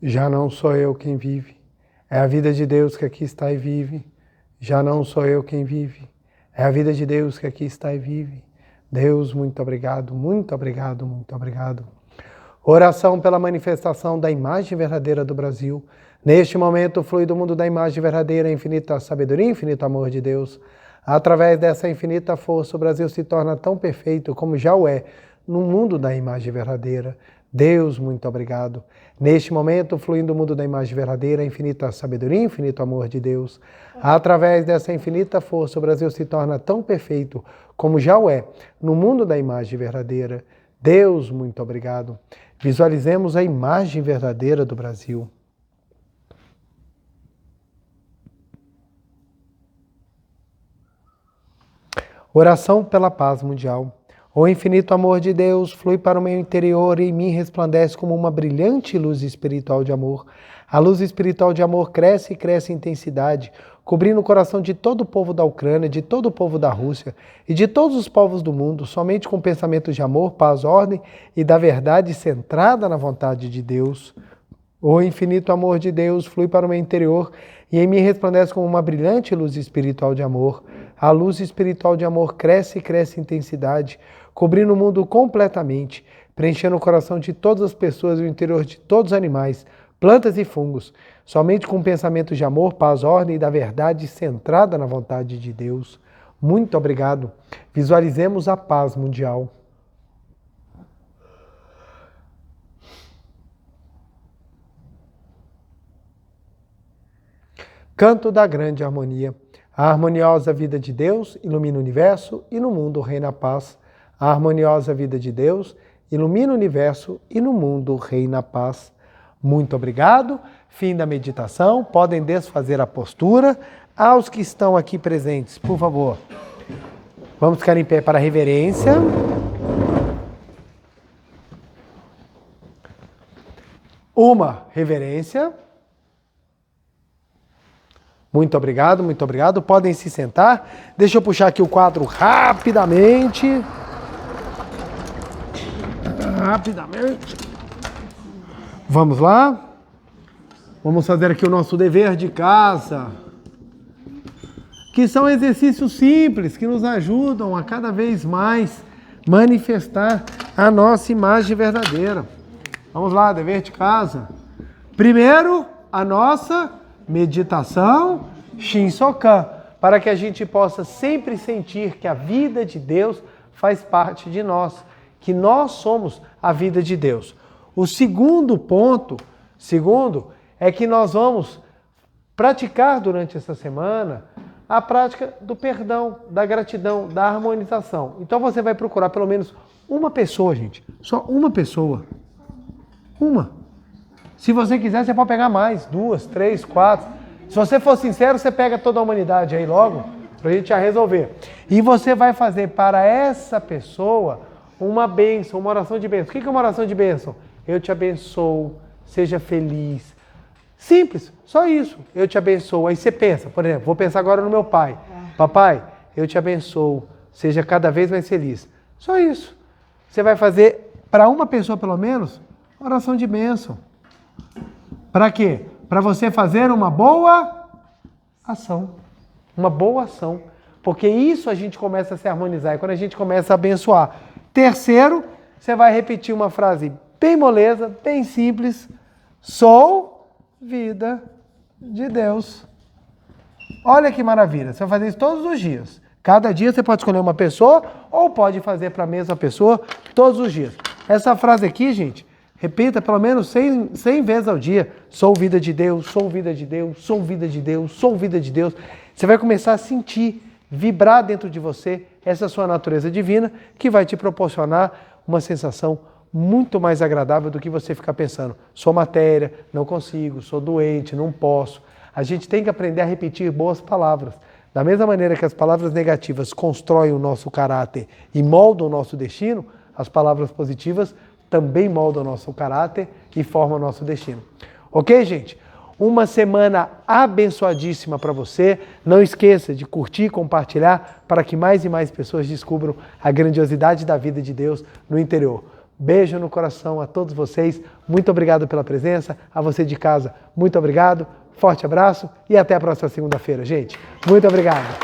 Já não sou eu quem vive, é a vida de Deus que aqui está e vive. Já não sou eu quem vive, é a vida de Deus que aqui está e vive. Deus, muito obrigado, muito obrigado, muito obrigado. Oração pela manifestação da imagem verdadeira do Brasil. Neste momento flui do mundo da imagem verdadeira a infinita sabedoria e infinito amor de Deus. Através dessa infinita força, o Brasil se torna tão perfeito como já o é no mundo da imagem verdadeira. Deus, muito obrigado. Neste momento, fluindo do mundo da imagem verdadeira, a infinita sabedoria e infinito amor de Deus. Através dessa infinita força, o Brasil se torna tão perfeito como já o é no mundo da imagem verdadeira. Deus, muito obrigado. Visualizemos a imagem verdadeira do Brasil. Oração pela paz mundial. O infinito amor de Deus flui para o meu interior e em mim resplandece como uma brilhante luz espiritual de amor. A luz espiritual de amor cresce e cresce em intensidade, cobrindo o coração de todo o povo da Ucrânia, de todo o povo da Rússia e de todos os povos do mundo, somente com pensamentos de amor, paz, ordem e da verdade centrada na vontade de Deus. O infinito amor de Deus flui para o meu interior e em mim resplandece como uma brilhante luz espiritual de amor. A luz espiritual de amor cresce e cresce em intensidade, cobrindo o mundo completamente, preenchendo o coração de todas as pessoas e o interior de todos os animais, plantas e fungos, somente com pensamentos de amor, paz, ordem e da verdade centrada na vontade de Deus. Muito obrigado. Visualizemos a paz mundial. Canto da grande harmonia. A harmoniosa vida de Deus ilumina o universo e no mundo reina a paz. A harmoniosa vida de Deus ilumina o universo e no mundo reina a paz. Muito obrigado. Fim da meditação. Podem desfazer a postura. Aos que estão aqui presentes, por favor, vamos ficar em pé para a reverência. Uma reverência. Muito obrigado, muito obrigado. Podem se sentar. Deixa eu puxar aqui o quadro rapidamente. Vamos lá. Vamos fazer aqui o nosso dever de casa, que são exercícios simples que nos ajudam a cada vez mais manifestar a nossa imagem verdadeira. Vamos lá, dever de casa. Primeiro, a nossa meditação Shinsokan, para que a gente possa sempre sentir que a vida de Deus faz parte de nós, que nós somos a vida de Deus. O segundo ponto, é que nós vamos praticar durante essa semana a prática do perdão, da gratidão, da harmonização. Então você vai procurar pelo menos uma pessoa, gente, só uma pessoa. Uma. Se você quiser, você pode pegar mais, 2, 3, 4. Se você for sincero, você pega toda a humanidade aí logo, para a gente já resolver. E você vai fazer para essa pessoa uma bênção, uma oração de bênção. O que é uma oração de bênção? Eu te abençoo, seja feliz. Simples, só isso. Eu te abençoo. Aí você pensa, por exemplo, vou pensar agora no meu pai. Papai, eu te abençoo, seja cada vez mais feliz. Só isso. Você vai fazer para uma pessoa pelo menos, oração de bênção. Para quê? Para você fazer uma boa ação. Uma boa ação. Porque isso a gente começa a se harmonizar. É quando a gente começa a abençoar. Terceiro, você vai repetir uma frase bem moleza, bem simples. Sou vida de Deus. Olha que maravilha. Você vai fazer isso todos os dias. Cada dia você pode escolher uma pessoa ou pode fazer para a mesma pessoa todos os dias. Essa frase aqui, gente, repita pelo menos 100 vezes ao dia. Sou vida de Deus, sou vida de Deus, sou vida de Deus, sou vida de Deus. Você vai começar a sentir, vibrar dentro de você essa sua natureza divina que vai te proporcionar uma sensação muito mais agradável do que você ficar pensando, sou matéria, não consigo, sou doente, não posso. A gente tem que aprender a repetir boas palavras. Da mesma maneira que as palavras negativas constroem o nosso caráter e moldam o nosso destino, as palavras positivas também moldam o nosso caráter e formam o nosso destino. Ok, gente? Uma semana abençoadíssima para você. Não esqueça de curtir e compartilhar para que mais e mais pessoas descubram a grandiosidade da vida de Deus no interior. Beijo no coração a todos vocês. Muito obrigado pela presença. A você de casa, muito obrigado. Forte abraço e até a próxima segunda-feira, gente. Muito obrigado.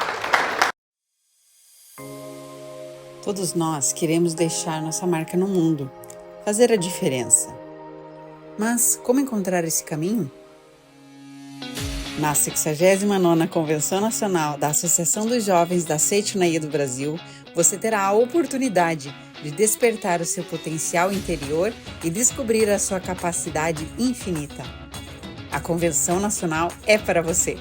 Todos nós queremos deixar nossa marca no mundo, fazer a diferença. Mas como encontrar esse caminho? Na 69ª Convenção Nacional da Associação dos Jovens da Seitoneia do Brasil, você terá a oportunidade de despertar o seu potencial interior e descobrir a sua capacidade infinita. A Convenção Nacional é para você.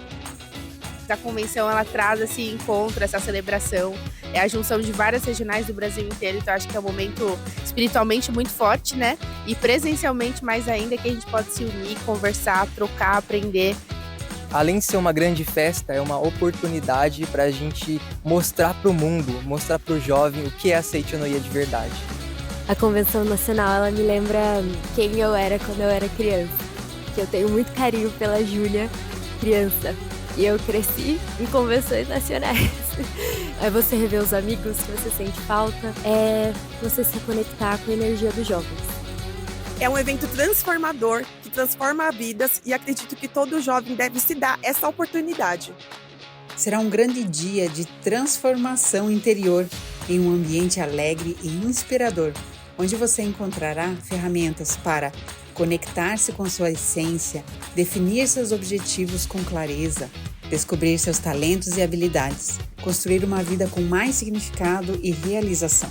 A convenção ela traz esse encontro, essa celebração, é a junção de várias regionais do Brasil inteiro, então acho que é um momento espiritualmente muito forte, né? E presencialmente mais ainda, que a gente pode se unir, conversar, trocar, aprender. Além de ser uma grande festa, é uma oportunidade para a gente mostrar para o mundo, mostrar para o jovem o que é a Seitonoia de verdade. A Convenção Nacional, ela me lembra quem eu era quando eu era criança. Que eu tenho muito carinho pela Júlia, criança. E eu cresci em convenções nacionais. É você rever os amigos que você sente falta, é você se conectar com a energia dos jovens. É um evento transformador, que transforma vidas e acredito que todo jovem deve se dar essa oportunidade. Será um grande dia de transformação interior em um ambiente alegre e inspirador, onde você encontrará ferramentas para conectar-se com sua essência, definir seus objetivos com clareza, descobrir seus talentos e habilidades, construir uma vida com mais significado e realização.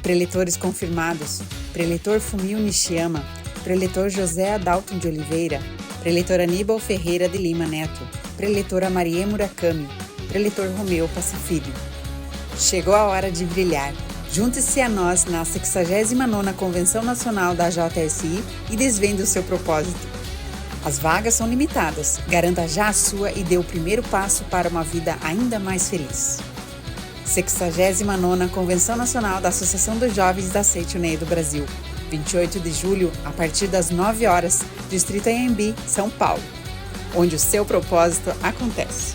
Preletores confirmados: Preletor Fumio Nishiyama, Preletor José Adalton de Oliveira, Preletor Aníbal Ferreira de Lima Neto, Preletora Marie Murakami, Preletor Romeu Pacifilho. Chegou a hora de brilhar. Junte-se a nós na 69ª Convenção Nacional da JSI e desvende o seu propósito. As vagas são limitadas. Garanta já a sua e dê o primeiro passo para uma vida ainda mais feliz. 69ª Convenção Nacional da Associação dos Jovens da Seitoneia do Brasil. 28 de julho, a partir das 9 horas, Distrito Anhembi, São Paulo. Onde o seu propósito acontece.